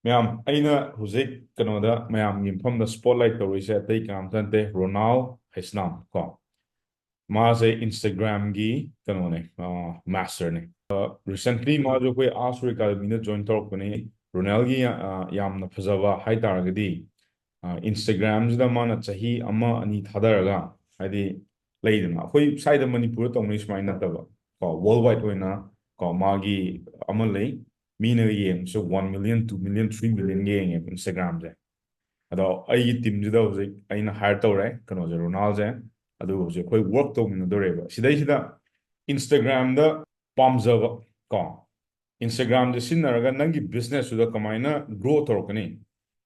Ma'am, aina huzik kanoda ma'am from the spotlight to reset they kam tante Ronald Hisnam ko. Ma se Instagram gi kanone master ne. Recently ma jo koi Africa mina join talk ne Ronald gi yam na phazava hai taragadi Instagram da mana chahi amma ani thadaraga hadi leidna koi side Manipur to mi smai na taba ko worldwide hoina ko magi amma lei Mina yeng so 1 million, 2 million, 3 million yeng Instagram je. Ado ai team jida hojik aina hire tawre kano je Ronald je. Ado hojik koi work to mina doreba. Sida Instagram da pamjaba ko. Instagram de sinaraga nangi business suda kamaina grow torkani.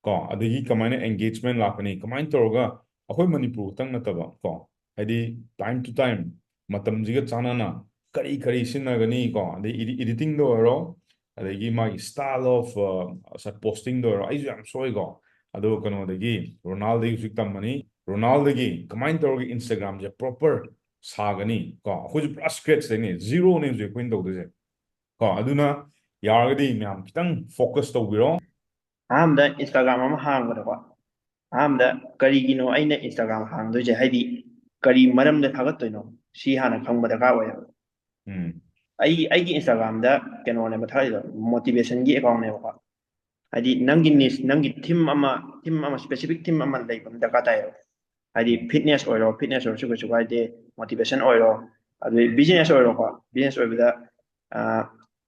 Ko adagi kamaina engagement lakani. Kamain toroga akoi Manipur tang nataba ko. Hadi time to time matam jiga chanana kari sinagani ko. Adi editing do aro adagi my style of posting do I am sorry go ado kano dagi Ronaldo usik tamani Ronaldo gi kamain tawgi Instagram je proper sagani ko khoj plus scratch ne zero ne je kuin do de ko aduna yargadi myam kitang focus to biro Ahamda Instagram ama hangbadako ahamda karigino aina Instagram hangdoje haidi kari maramda thagattoino si hana khangba daka oya aigi Instagram da kenone mathaido motivation gi account ne ba haidi nangi niche nangi theme ama specific theme ama leibam daka tayo haidi fitness oiro su gaide motivation oiro adu business oiro ko business oibida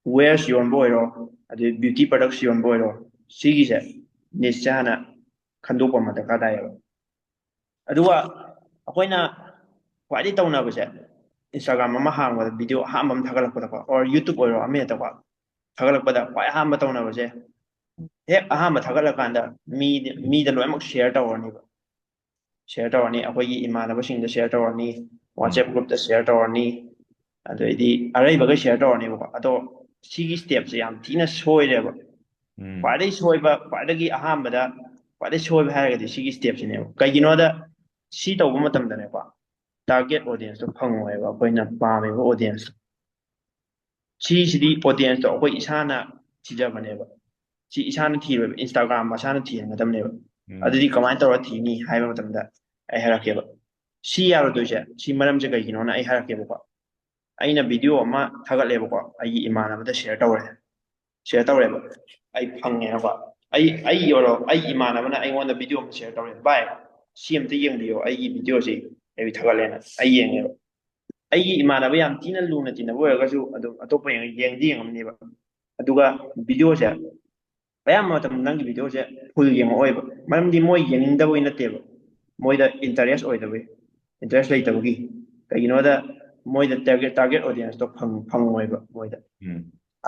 wares yonbo oiro adu beauty products yonbo oiro sigise niche hana khndoppa ma daka tayo aduwa akoina kwadi tawnabase Instagram ama hangwada video hambam thagalakpada ko or YouTube oiro ame ta ko thagalakpada kwai hamba tawnabase hek ahamba thagalakanda mi da loimak share tawrani ba share tawrani akoigi imanabasingda share tawrani WhatsApp group da share tawrani adoidi araibaga share tawrani ba ado sigi steps yam tina soireba kwadi soiba kwadagi ahambada kwadi soiba haragadi sigi steps ne kaiginoda si tawba matamdane ko target audience to phangweba akoina pameba audience sidi audience to akoi isana thijabaneba si isana thiroba Instagram masana thiyangadamneba adudi kamain tawra thini haiba matamda ai harakeba si yaro doje si maramje kaigino na ai harakeba ko aina video ama thagatleba ko ai imanabada share tawreba ai phange ko ai yoro ai imanabana ai wonda video ma share tawre bai si amta yengdiyo ai video si ai thagatlena ai yengeba ai imanaba yam tina luna tina boyagasu adu atopa yengdi yengamneba aduga video se bayam matam nangi video se full yema oiba maramdi moy yengda boy nateba moida interest oidabe interest leitabagi kaiginoda moida target audience to phang oiba moida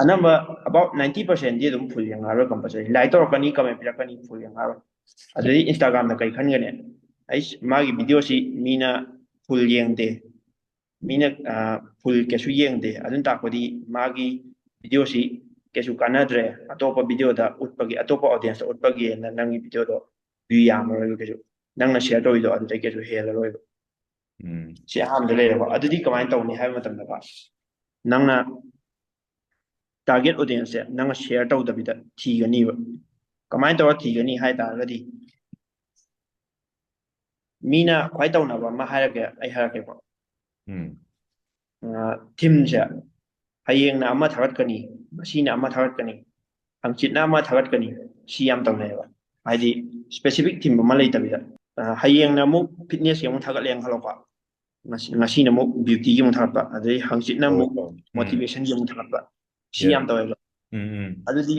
anamba about 90% di dum full yengaro compulsory like torkani comment pirakani full yengaro adui Instagram da kai khangane ai magi video si mina full yengde mina full kesu yengde adun takodi magi video si kesu kanadre atopa video da utpagi atopa audience da utpagi na nangi video do view yamaro kesu nangna share to ido adu kesu helaro si aham de lero adudi kamain tawni hai matam da ba nangna target audience nang share to dabida thigani ba kamain tawa thigani hai taragadi mina khwai tawna ba ma hairake ai harake ko theme ja hayengna ama thagatkani masina ama thagatkani hangchitna ama thagatkani si yam tawnai ba haidi specific theme ma leitabida hayengna mu fitness yang thagatleng halopa ngasina mu beauty yang thagpa adai hangchitna mu motivation yang thagpa si yam tawai adudi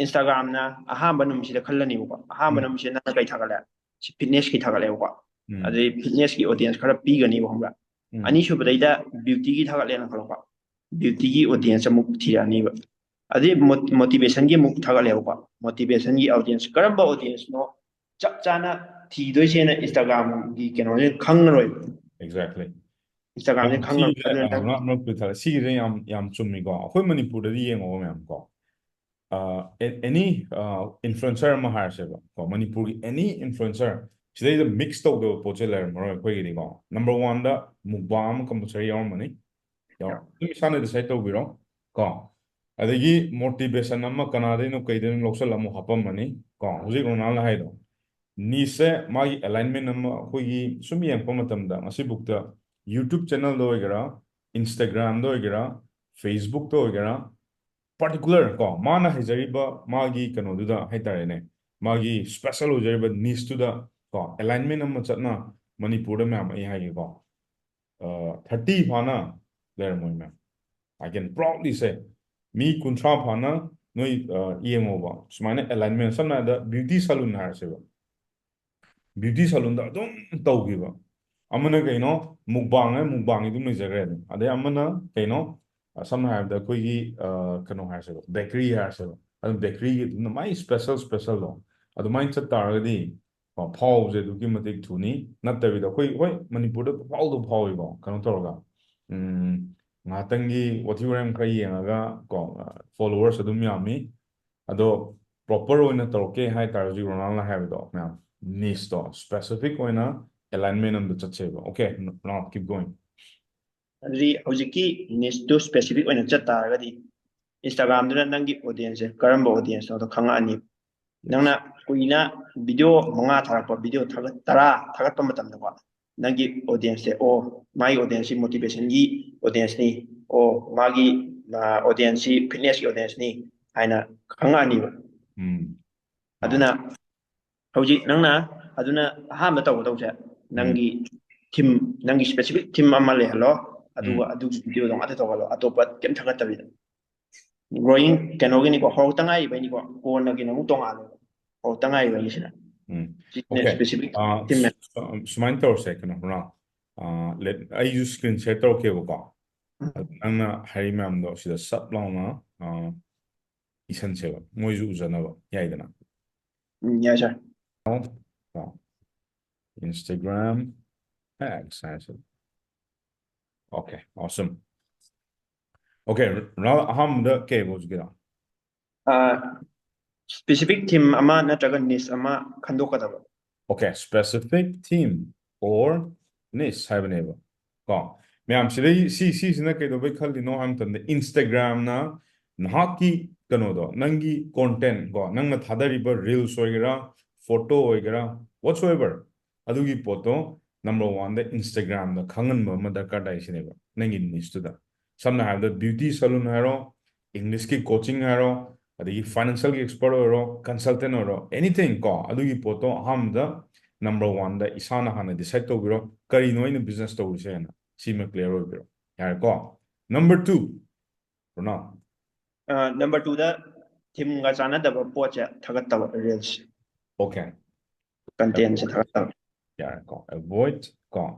Instagram na ahamba numsida khallani ko ahamba numsida na kai thagala si fitness ki thagale ko adui fitness ki audience khara pigani ko hamra ani subadaida beauty ki thagale na khalo ko beauty ki audience amuk thirani ba adui motivation ki muk thagale ko motivation ki audience karamba audience no chap chana thidoi sena Instagram ki keno ne khangroi exactly Instagram ne khangro not with her see yam chummi go hoi Manipur da yengo ma'am ko any influencer ma har seba ko Manipur any influencer today the mix to the pocheler moro ko gi go number 1 da mukbang compulsory yaw mani yaw mi sana de site to biro ko adagi motivation amma kanadino kaidin loksal amu hapamani ko hujik ronaldo haido niche magi alignment amma hoyi sum yengpa matamda asi bukta YouTube channel do igara Instagram do igara Facebook do igara particular ko mana hijariba magi kano duda haitarene magi special hujariba niche to da ko alignment amma chatna manipur ma ai hai ko 30 phana there moi ma I can proudly say me kuntra phana noi emo ba sumane alignment samna da beauty salon har se ba beauty salon da dum tawgi ba amana kaino mukbang idum jagre ade amana kaino samna have da koi kano har se bakery har se adu bakery na mai special lo adu mai chat targadi phaw je du ki matik thuni nattabi da koi hoi manipur da phaw do phaw ba kano toroga ngatangi watiwram khra yengaga ko followers adum yami ado proper oina toroke hai tarji ronaldo have do ma'am niche to specific oina alignment on the chacheba okay now keep going adri hojiki niche to specific oina chat taragadi Instagram duna nangi audience karamba audience to khanga ani nangna kuina video manga tharakpa video thagat tara thagatpa matamda ko nangi audience o my audience motivation gi audience ni o magi audience fitness audience ni haina khanga ani aduna hojik nangna aduna ahamba tawse nangi team nangi specific team amma le halo aduga adu video dong ate tawalo atopa kem thagattabida growing kanogini ko hawtangai bani ko na gina mu tonga hawtangai bani sina okay specific team sumain tor second na let I use screen share tor ke ko angna hari mam do sida sap launa isan cheba moizu uzana ba yaidana yeah sir Instagram tags okay awesome okay now aham the cables gida specific team ama natraga niche ama khandokadaba okay specific team or niche habaneba ko मैम सी सिना कई भाई खल दिनो हम तंदे Instagram ना नहाकी कनो दो नंगी content को नंग में थादरी पर reels वगैरह photo वगैरह whatsoever अदुगी पोतो number 1 द Instagram द खंगन में दरकार डाइसी नेबा नंगी niche तो दा some have the beauty salon हारो English की coaching हारो अदुगी financial की expert हारो consultant हारो anything को अदुगी पोतो हम द number 1 द इसाना हाने decide तो बिरो करी नो इन business तो विषय ना See me clear over here. Go. Number 2. Ronald. Number 2 the team ga chana da pocha thagattaba reels Okay. content se thagattaba Yeah, go. Avoid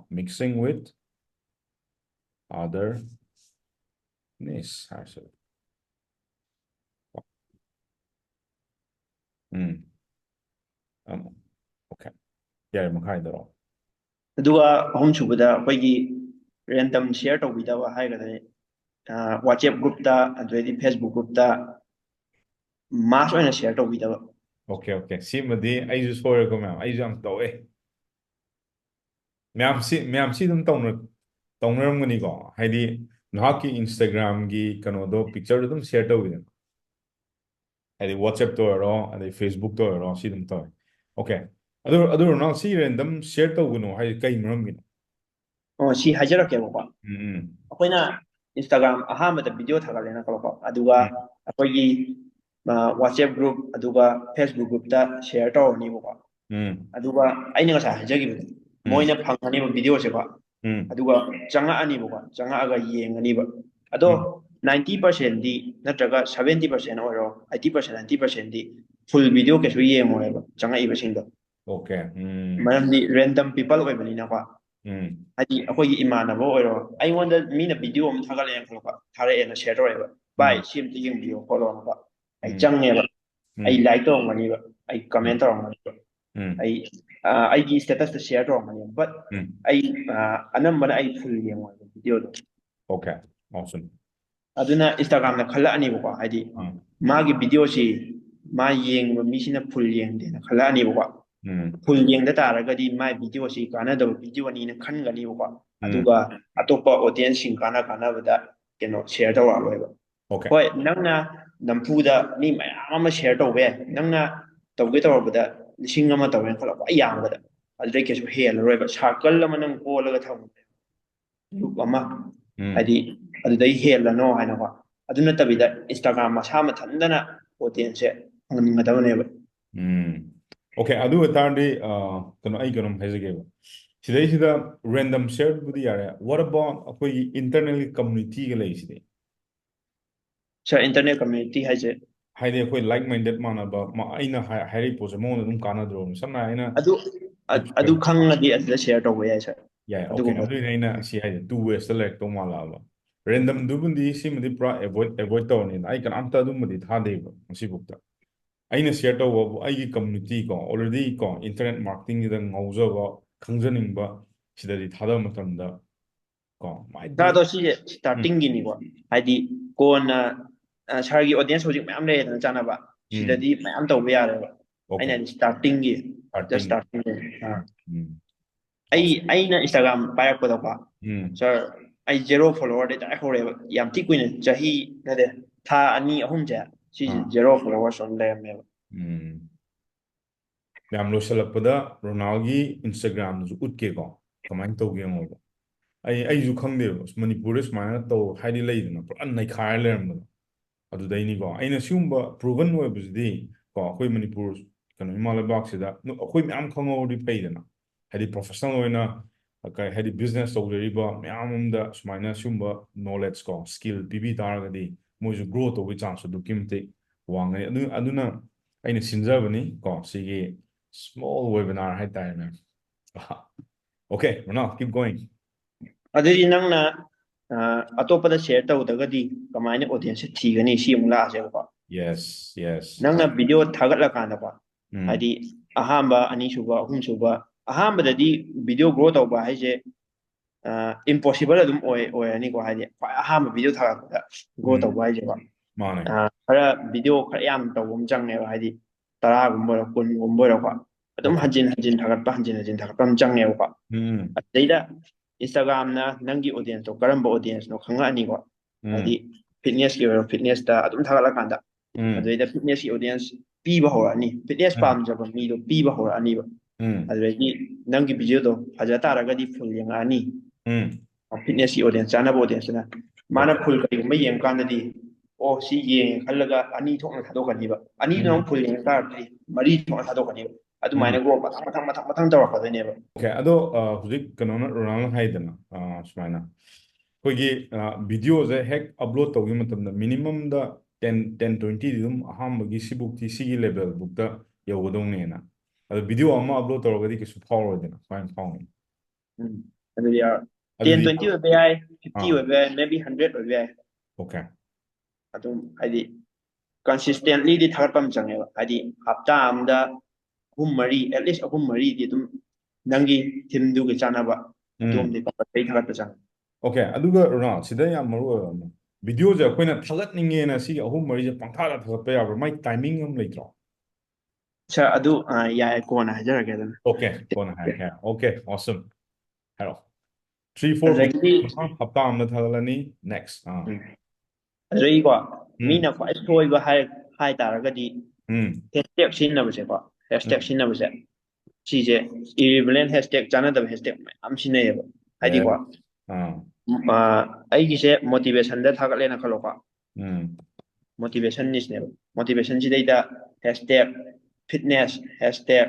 mixing with other niche actually. Okay. Yeah, makai daro. aduga ahum subada akoigi random share tawbidaba haigada WhatsApp group ta adwedi Facebook group ta mass oina share tawbidaba Okay. See madi I just for go ma'am. I jump to eh. Ma'am see dum tawner go. Haidi nahaki Instagram gi kano do picture dum share to with them. Haidi WhatsApp to ro, haidi Facebook to ro, see dum to. Okay. Other now see random share to no haidi kai maram gi. oh si hajarake ba akoina Instagram ahambada video thagalena ko aduga akoigi WhatsApp group aduga Facebook group ta share tawni ba aduga aina ngasa hajagibada moina phangani ba video se ba aduga changa ani ba changa aga yengani ba ado 90% di natraga 70% oro 80% 90% di full video ke su yengo ba changa iba singdo okay maram di random people oi bani na ba adi akoigi imanabo oiro aingonda mina video am thagale en kholoka thare en share taweba bai sim ti yeng video follow ba ai changne ba ai like to ngani ba ai comment to ngani ba ai ai gi status to share to ngani but ai anambana ai full yeng wa video do okay awesome aduna Instagram na khala ani ba adi magi video si ma yeng ba mi sina full yeng de na khala ani ba full yengda taragadi my video si kana da video ni na khangani ba aduga atopa audience sing kana bada keno share tawra ba Okay. ꯍꯣꯏ ꯅꯪꯅ ꯅꯝꯐꯨꯗ ꯃꯤ ꯃꯌꯥꯝ ꯑꯃ share ꯇꯧꯕ ꯌꯥꯏ ꯅꯪꯅ ꯇꯧꯒꯦ ꯇꯧꯔꯕꯗ 1,000 ꯑꯃ ꯇꯧꯔꯦꯅ ꯈꯜꯂꯣ ꯈ꯭ꯋꯥꯏ ꯌꯥꯝꯕꯗ ꯑꯗꯨꯗꯩ ꯀꯩꯁꯨ ꯍꯦꯜꯂꯔꯣꯏꯕ ꯁꯥꯔꯀꯜ ꯑꯃ ꯅꯪ ꯀꯣꯜꯂꯒ ꯊꯝꯃꯨ ꯒ꯭ꯔꯨꯞ ꯑꯃ ꯍꯥꯏꯗꯤ ꯑꯗꯨꯗꯩ ꯍꯦꯜꯂꯅꯣ ꯍꯥꯏꯅꯀꯣ ꯑꯗꯨ ꯅꯠꯇꯕꯤꯗ ꯏꯟꯁꯇꯥꯒ꯭ꯔꯥꯝ ꯃꯁꯥ ꯃꯊꯟꯇꯅ ꯑꯣꯗꯤꯌꯦꯟꯁꯁꯦ ꯐꯪꯍꯟꯒꯗꯕꯅꯦꯕ ꯑꯣꯀꯦ ꯑꯗꯨ ꯑꯣꯏꯇꯥꯔꯗꯤ ꯀꯩꯅꯣ ꯑꯩ ꯀꯩꯅꯣꯝ ꯍꯥꯏꯖꯒꯦꯕ ꯁꯤꯗꯩꯁꯤꯗ ꯔꯦꯟꯗꯝ ꯁꯤꯌꯔꯕꯨꯗꯤ ꯌꯥꯔꯦ ꯋꯥꯠ ꯑꯕꯥꯎꯠ ꯑꯩꯈꯣꯏꯒꯤ ꯏꯟꯇꯔꯅꯦꯜ ꯀꯝꯃꯨꯅꯤꯇꯤꯒ ꯂꯩꯁꯤꯗꯤ ꯁꯥꯔ ꯏꯟꯇꯔꯅꯦꯠ ꯀꯝꯃ꯭ꯌꯨꯅꯤꯇꯤ ꯍꯥꯏꯁꯦ ꯍꯥꯏꯗꯤ ꯑꯩꯈꯣꯏ ꯂꯥꯏꯛ ꯃꯥꯏꯟꯗꯦꯠ ꯃꯥꯟꯅꯕ ꯑꯩꯅ ꯍꯥꯏꯔꯤꯕ ꯄꯣꯠꯁꯦ ꯃꯉꯣꯟꯗ ꯑꯗꯨꯝ ꯀꯥꯟꯅꯗ꯭ꯔꯣꯕꯅꯤ ꯁꯝꯅ ꯑꯩꯅ ꯑꯗꯨ ꯈꯪꯉꯗꯤ ꯑꯗꯨꯗ ꯁꯦꯌꯔ ꯇꯧꯕ ꯌꯥꯏ ꯁꯥꯔ ꯌꯥꯏ ꯑꯣꯀꯦ ꯑꯗꯨꯒꯨꯝꯕ ꯑꯗꯨꯏꯅꯦ ꯑꯩꯅ ꯁꯤ ꯍꯥꯏꯁꯦ 2 ꯋꯦꯁꯇ ꯂꯩꯔꯛꯇꯧ ꯃꯥꯜꯂꯛꯑꯕ ꯔꯦꯟꯗꯝꯗꯨꯕꯨꯗꯤ ꯁꯤꯃꯗꯤ ꯄꯨꯔꯥ ꯑꯦꯚꯣꯏꯗ ꯇꯧꯔꯅꯤꯅ ꯑꯩ ꯀꯅꯥꯝꯇ ꯑꯗꯨꯝꯕꯗꯤ ꯊꯥꯗꯦꯕ ꯉꯁꯤꯐꯥꯎꯗ ꯑꯩꯅ ꯁꯤꯌꯔ ꯇꯧꯕꯕꯨ ꯑꯩꯒꯤ ꯀꯝꯃꯨꯅꯤꯇꯤ ꯀꯣ ꯑꯣꯜꯔꯦꯗꯤ ꯀꯣ ꯏꯟꯇꯔꯅꯦꯠ ꯃꯥꯔꯀꯦꯇꯤꯡꯒꯤꯗ ꯉꯥꯎꯖꯕ ꯈꯪꯖꯅꯤꯡꯕ ꯁꯤꯗꯗꯤ ꯊꯥꯗꯕ ꯃꯇꯝꯗ ꯀꯣ ꯃꯥꯏꯗꯤ ꯑꯗꯣ ꯁꯤꯁꯦ ꯁ꯭ꯇꯥꯔꯇꯤꯡꯒꯤꯅꯤꯀꯣ ꯍꯥꯏꯗꯤ ꯀꯣꯟꯅ ꯁꯥꯔꯒꯤ ꯑꯣꯗꯤꯌꯦꯟꯁ ꯍꯧꯖꯤꯛ ꯃꯌꯥꯝ ꯂꯩꯌꯦꯗꯅ ꯆꯥꯅꯕ ꯁꯤꯗꯗꯤ ꯃꯌꯥꯝ ꯇꯧꯕ ꯌꯥꯔꯦꯕ ꯑꯣꯀꯦ ꯑꯩꯅ ꯁ꯭ꯇꯥꯔꯇꯤꯡꯒꯤ ꯖꯁ ꯁ꯭ꯇꯥꯔꯇꯤꯡ ꯁ꯭ꯇꯥꯔꯇꯤꯡꯒꯤ ꯑꯣꯁꯝ ꯑꯩꯅ ꯏꯟꯁꯇꯥꯒ꯭ꯔꯥꯝ ꯄꯥꯏꯔꯛꯄꯗꯀꯣ ꯁꯥꯔ ꯑꯩ 0 ꯐꯣꯂꯣꯋꯔꯗꯩ ꯗꯥꯏꯔꯦꯛ ꯍꯧꯔꯛꯑꯦꯕ ꯌꯥꯝ ꯊꯤ ꯀꯨꯏꯅ ꯆꯍꯤ ꯅꯠꯇꯦ ꯊꯥ 2-3ꯁꯦ ꯁꯤꯁꯦ 0 ꯐꯣꯂꯣꯋꯔꯁ ꯑꯗꯨꯝ ꯂꯩꯔꯝꯃꯦꯕ ꯌꯥꯝ ꯂꯣꯏꯁꯤꯜꯂꯛꯄꯗ ꯔꯣꯅꯥꯜꯒꯤ ꯏꯟꯁꯇꯥꯒ꯭ꯔꯥꯝꯗꯁꯨ ꯎꯠꯀꯦꯀꯣ ꯀꯃꯥꯏꯅ ꯇꯧꯒꯦ ꯌꯦꯡꯉꯣꯕ ꯑꯩꯁꯨ ꯈꯪꯗꯦꯕ ꯃꯅꯤꯄꯨꯔꯗ ꯁꯨꯃꯥꯏꯅ ꯇꯧ ꯍꯥꯏꯗꯤ ꯂꯩꯗꯅ ꯄꯨꯔꯥ ꯅꯩꯈꯥꯏꯔ ꯂꯩꯔꯝꯕꯗꯣ ꯑꯗꯨꯗꯩꯅꯤꯀꯣ ꯑꯩꯅ ꯁꯤꯒꯨꯝꯕ ꯄ꯭ꯔꯨꯚꯟ ꯑꯣꯏꯕꯁꯤꯗꯤ ꯀꯣ ꯑꯩꯈꯣꯏ ꯃꯅꯤꯄꯨꯔ ꯀꯩꯅꯣ ꯏꯃꯥ ꯂꯩꯕꯥꯛꯁꯤꯗ ꯑꯩꯈꯣꯏ ꯃꯌꯥꯝ ꯈꯪꯍꯧꯔꯗꯤ ꯐꯩꯗꯅ ꯍꯥꯏꯗꯤ ꯄ꯭ꯔꯣꯐꯦꯁꯅꯦꯜ ꯑꯣꯏꯅ ꯍꯥꯏꯗꯤ ꯕꯤꯖꯤꯅꯦꯁ ꯇꯧꯖꯔꯤꯕ ꯃꯌꯥꯝ ꯑꯃꯗ ꯁꯨꯃꯥꯏꯅ ꯁꯤꯒꯨꯝꯕ ꯅꯣꯂꯦꯖ ꯀꯣ ꯁ꯭ꯀꯤꯜ ꯄꯤꯕꯤ ꯇꯥꯔꯒꯗꯤ ꯃꯣꯏꯁꯨ ꯒ꯭ꯔꯣ ꯇꯧꯕꯒꯤ ꯆꯥꯟꯁ ꯑꯗꯨꯛꯀꯤ ꯃꯇꯤꯛ ꯋꯥꯡꯒꯅꯤ ꯑꯗꯨꯅ ꯑꯩꯅ ꯁꯤꯟꯖꯕꯅꯤ ꯀꯣ ꯁꯤꯒꯤ ꯁ꯭ꯃꯣꯜ ꯋꯦꯕꯤꯅꯥꯔ ꯍꯥꯏꯇꯥꯔꯦꯅꯦ ꯑꯣꯀꯦ ꯔꯣꯅꯥꯜ ꯀꯤꯞ ꯒꯣꯏꯡ ꯑꯗꯨꯗꯤ ꯅꯪꯅ ꯑꯇꯣꯞꯄꯗ ꯁꯦꯌꯔ ꯇꯧꯗ꯭ꯔꯒꯗꯤ ꯀꯃꯥꯏꯅ ꯑꯣꯗꯤꯌꯦꯟꯁꯁꯦ ꯊꯤꯒꯅꯤ ꯁꯤ ꯑꯃꯨꯛ ꯂꯥꯛꯑꯁꯦꯕꯀꯣ ꯌꯦꯁ ꯅꯪꯅ ꯚꯤꯗꯤꯑꯣ ꯊꯥꯒꯠꯂꯀꯥꯟꯗꯀꯣ ꯍꯥꯏꯗꯤ ꯑꯍꯥꯟꯕ ꯑꯅꯤꯁꯨꯕ ꯑꯍꯨꯝꯁꯨꯕ ꯑꯍꯥꯟꯕꯗꯗꯤ ꯚꯤꯗꯤꯑꯣ ꯒ꯭ꯔꯣ ꯇꯧꯕ ꯍꯥꯏꯁꯦ ꯏꯝꯄꯣꯁꯤꯕꯜ ꯑꯗꯨꯝ ꯑꯣꯏꯔꯅꯤꯀꯣ ꯍꯥꯏꯗꯤ ꯈ꯭ꯋꯥꯏ ꯑꯍꯥꯟꯕ ꯚꯤꯗꯤꯑꯣ ꯊꯥꯒꯠꯄꯗ ꯒ꯭ꯔꯣ ꯇꯧꯕ ꯍꯥꯏꯁꯦꯀꯣ ꯃꯥꯅꯦ ꯈꯔ ꯚꯤꯗꯤꯑꯣ ꯈꯔ ꯌꯥꯝ ꯇꯧꯕ ꯑꯃ ꯆꯪꯉꯦꯕ ꯍꯥꯏꯗꯤ 10ꯒꯨꯝꯕ ꯑꯣꯏꯔꯣ 20ꯒꯨꯝꯕ ꯑꯣꯏꯔꯣꯀꯣ ꯑꯗꯨꯝ ꯑꯣꯀꯦ ꯍꯟꯖꯤꯟ ꯍꯟꯖꯤꯟ ꯊꯥꯒꯠꯄ ꯑꯃ ꯆꯪꯉꯦꯕꯀꯣ ꯑꯗꯩꯗ ꯏꯟꯁꯇꯥꯒ꯭ꯔꯥꯝꯅ ꯅꯪꯒꯤ ꯑꯣꯗꯤꯌꯦꯟꯁꯇꯣ ꯀꯔꯝꯕ ꯑꯣꯗꯤꯌꯦꯟꯁꯅꯣ ꯈꯪꯉꯛꯑꯅꯤꯀꯣ ꯍꯥꯏꯗꯤ ꯐꯤꯠꯅꯦꯁꯀꯤ ꯑꯣꯏꯔꯣ ꯐꯤꯠꯅꯦꯁꯇ ꯑꯗꯨꯝ ꯊꯥꯒꯠꯂꯀꯥꯟꯗ ꯑꯗꯨꯗꯩꯗ ꯐꯤꯠꯅꯦꯁꯀꯤ ꯑꯣꯗꯤꯌꯦꯟꯁ ꯄꯤꯕ ꯍꯧꯔꯛꯑꯅꯤ ꯐꯤꯠꯅꯦꯁ ꯄꯥꯝꯖꯕ ꯃꯤꯗꯣ ꯄꯤꯕ ꯍꯧꯔꯛꯑꯅꯤꯕ ꯑꯗꯨꯗꯒꯤ ꯅꯪꯒꯤ ꯚꯤꯗꯤꯑꯣꯗꯣ ꯐꯖ ꯇꯥꯔꯒꯗꯤ ꯐꯨꯜ ꯌꯦꯡꯉꯛꯑꯅꯤ ꯐꯤꯠꯅꯦꯁꯀꯤ ꯑꯣꯗꯤꯌꯦꯟꯁ ꯆꯥꯅꯕ ꯑꯣꯗꯤꯌꯦꯟꯁꯇꯨꯅ ꯃꯥꯅ ꯑꯣꯀꯦ ꯐꯨꯜ ꯀꯩꯒꯨꯝꯕ ꯌꯦꯡꯕ ꯀꯥꯟꯗꯗꯤ ꯑꯣ ꯁꯤ ꯌꯦꯡꯉꯦ ꯈꯜꯂꯒ 2 ꯊꯣꯛꯅ ꯊꯥꯗꯣꯛꯀꯅꯤꯕ ꯑꯅꯤꯗꯨꯅ ꯑꯃꯨꯛ ꯐꯨꯜ ꯌꯦꯡꯉ ꯇꯥꯔꯒꯗꯤ 4 ꯊꯣꯛꯅ ꯊꯥꯗꯣꯛꯀꯅꯤꯕ ꯑꯗꯨꯃꯥꯏꯅ ꯒ꯭ꯔꯣ ꯃꯊꯪ ꯇꯧꯔꯛꯀꯗꯣꯏꯅꯦꯕ ꯑꯣꯀꯦ ꯑꯗꯣ ꯍꯧꯖꯤꯛ ꯀꯩꯅꯣꯅ ꯔꯣꯅꯥꯜꯅ ꯍꯥꯏꯗꯅ ꯁꯨꯃꯥꯏꯅ ꯑꯩꯈꯣꯏꯒꯤ ꯚꯤꯗꯤꯑꯣꯁꯦ ꯍꯦꯛ ꯑꯞꯂꯣꯗ ꯇꯧꯈꯤꯕ ꯃꯇꯝꯗ ꯃꯤꯅꯤꯃꯝꯗ 10-20ꯗꯤ ꯑꯗꯨꯝ ꯑꯍꯥꯟꯕꯒꯤ ꯁꯤꯕꯨꯛꯇꯤ ꯁꯤꯒꯤ ꯂꯦꯚꯦꯜꯕꯨꯛꯇ ꯌꯧꯒꯗꯧꯅꯦꯅ ꯑꯗꯣ ꯚꯤꯗꯤꯑꯣ ꯑꯃ ꯑꯞꯂꯣꯗ ꯇꯧꯔꯒꯗꯤ ꯀꯩꯁꯨ ꯐꯥꯎꯔꯣꯏꯗꯅ ꯁꯨꯃꯥꯏꯅ ꯐꯥꯎꯅꯤ ꯑꯗꯨꯗꯤ 10 ꯑꯗꯨꯗꯤ 20 ꯑꯣꯏꯕ ꯌꯥꯏ 50 ꯑꯣꯏꯕ ꯌꯥꯏ ꯃꯦꯕꯤ 100 ꯑꯣꯏꯕ ꯌꯥꯏ ꯑꯣꯀꯦ ꯑꯗꯨꯝ ꯍꯥꯏꯗꯤ ꯀꯟꯁꯤꯁꯇꯦꯟꯠꯂꯤꯗꯤ ꯊꯥꯒꯠꯄ ꯑꯃ ꯆꯪꯉꯦꯕ ꯍꯥꯏꯗꯤ ꯍꯞꯇꯥ ꯑꯝꯗ 3-4 ꯑꯦꯠꯂꯤꯁ 3-4ꯗꯤ ꯑꯗꯨꯝ ꯅꯪꯒꯤ ꯊꯤꯝꯗꯨꯒ ꯆꯥꯟꯅꯕ ꯑꯗꯨꯝꯗꯤ ꯀꯝꯄꯜꯁꯔꯤ ꯊꯥꯒꯠꯄ ꯆꯪꯉꯦ ꯑꯣꯀꯦ ꯑꯗꯨꯒ ꯔꯣꯅꯥꯜ ꯁꯤꯗ ꯌꯥꯝ ꯃꯔꯨ ꯑꯣꯏꯕ ꯑꯃ ꯚꯤꯗꯤꯑꯣꯁꯦ ꯑꯩꯈꯣꯏꯅ ꯊꯥꯒꯠꯅꯤꯡꯉꯦꯅ ꯁꯤꯒꯤ 3-4ꯁꯦ ꯄꯪꯊꯥꯗ ꯊꯥꯒꯠꯄ ꯌꯥꯕ꯭ꯔꯥ ꯃꯥꯏ ꯇꯥꯏꯃꯤꯡ ꯑꯃ ꯂꯩꯇ꯭ꯔꯣ ꯁꯥꯔ ꯑꯗꯨ ꯌꯥꯏ ꯀꯣꯟꯅ ꯍꯥꯏꯖꯔꯒꯦ ꯑꯗꯨꯅ ꯑꯣꯀꯦ ꯀꯣꯟꯅ ꯍꯥꯏꯔꯛꯀꯦ ꯑꯣꯀꯦ ꯑꯣꯁꯝ ꯍꯥꯏꯔꯛꯑꯣ 3-4 ꯑꯗꯒꯤ ꯚꯤꯗꯤꯑꯣ ꯍꯞꯇꯥ ꯑꯃꯗ ꯊꯥꯒꯠꯂꯅꯤ ꯅꯦꯛꯁ ꯑꯗꯨꯗꯒꯤꯀꯣ ꯃꯤꯅ ꯈ꯭ꯋꯥꯏ ꯁꯣꯏꯕ ꯍꯥꯏꯇꯥꯔꯒꯗꯤ ꯍꯦꯁꯇꯦꯛ ꯁꯤꯖꯤꯟꯅꯕꯁꯦꯀꯣ ꯍꯦꯁꯇꯦꯛ ꯁꯤꯖꯤꯟꯅꯕꯁꯦ ꯁꯤꯁꯦ ꯏꯔꯤꯕꯂꯦꯟ ꯍꯦꯁꯇꯦꯛ ꯆꯥꯟꯅꯗꯕ ꯍꯦꯁꯇꯦꯛ ꯃꯌꯥꯝ ꯁꯤꯖꯤꯟꯅꯩꯌꯦꯕ ꯍꯥꯏꯗꯤꯀꯣ ꯑꯩꯒꯤꯁꯦ ꯃꯣꯇꯤꯚꯦꯁꯟꯗ ꯊꯥꯒꯠꯂꯦꯅ ꯈꯜꯂꯣꯀꯣ ꯃꯣꯇꯤꯚꯦꯁꯟ ꯃꯣꯇꯤꯚꯦꯁꯟꯁꯤꯗꯩꯗ ꯍꯦꯁꯇꯦꯛ ꯐꯤꯠꯅꯦꯁ ꯍꯦꯁꯇꯦꯛ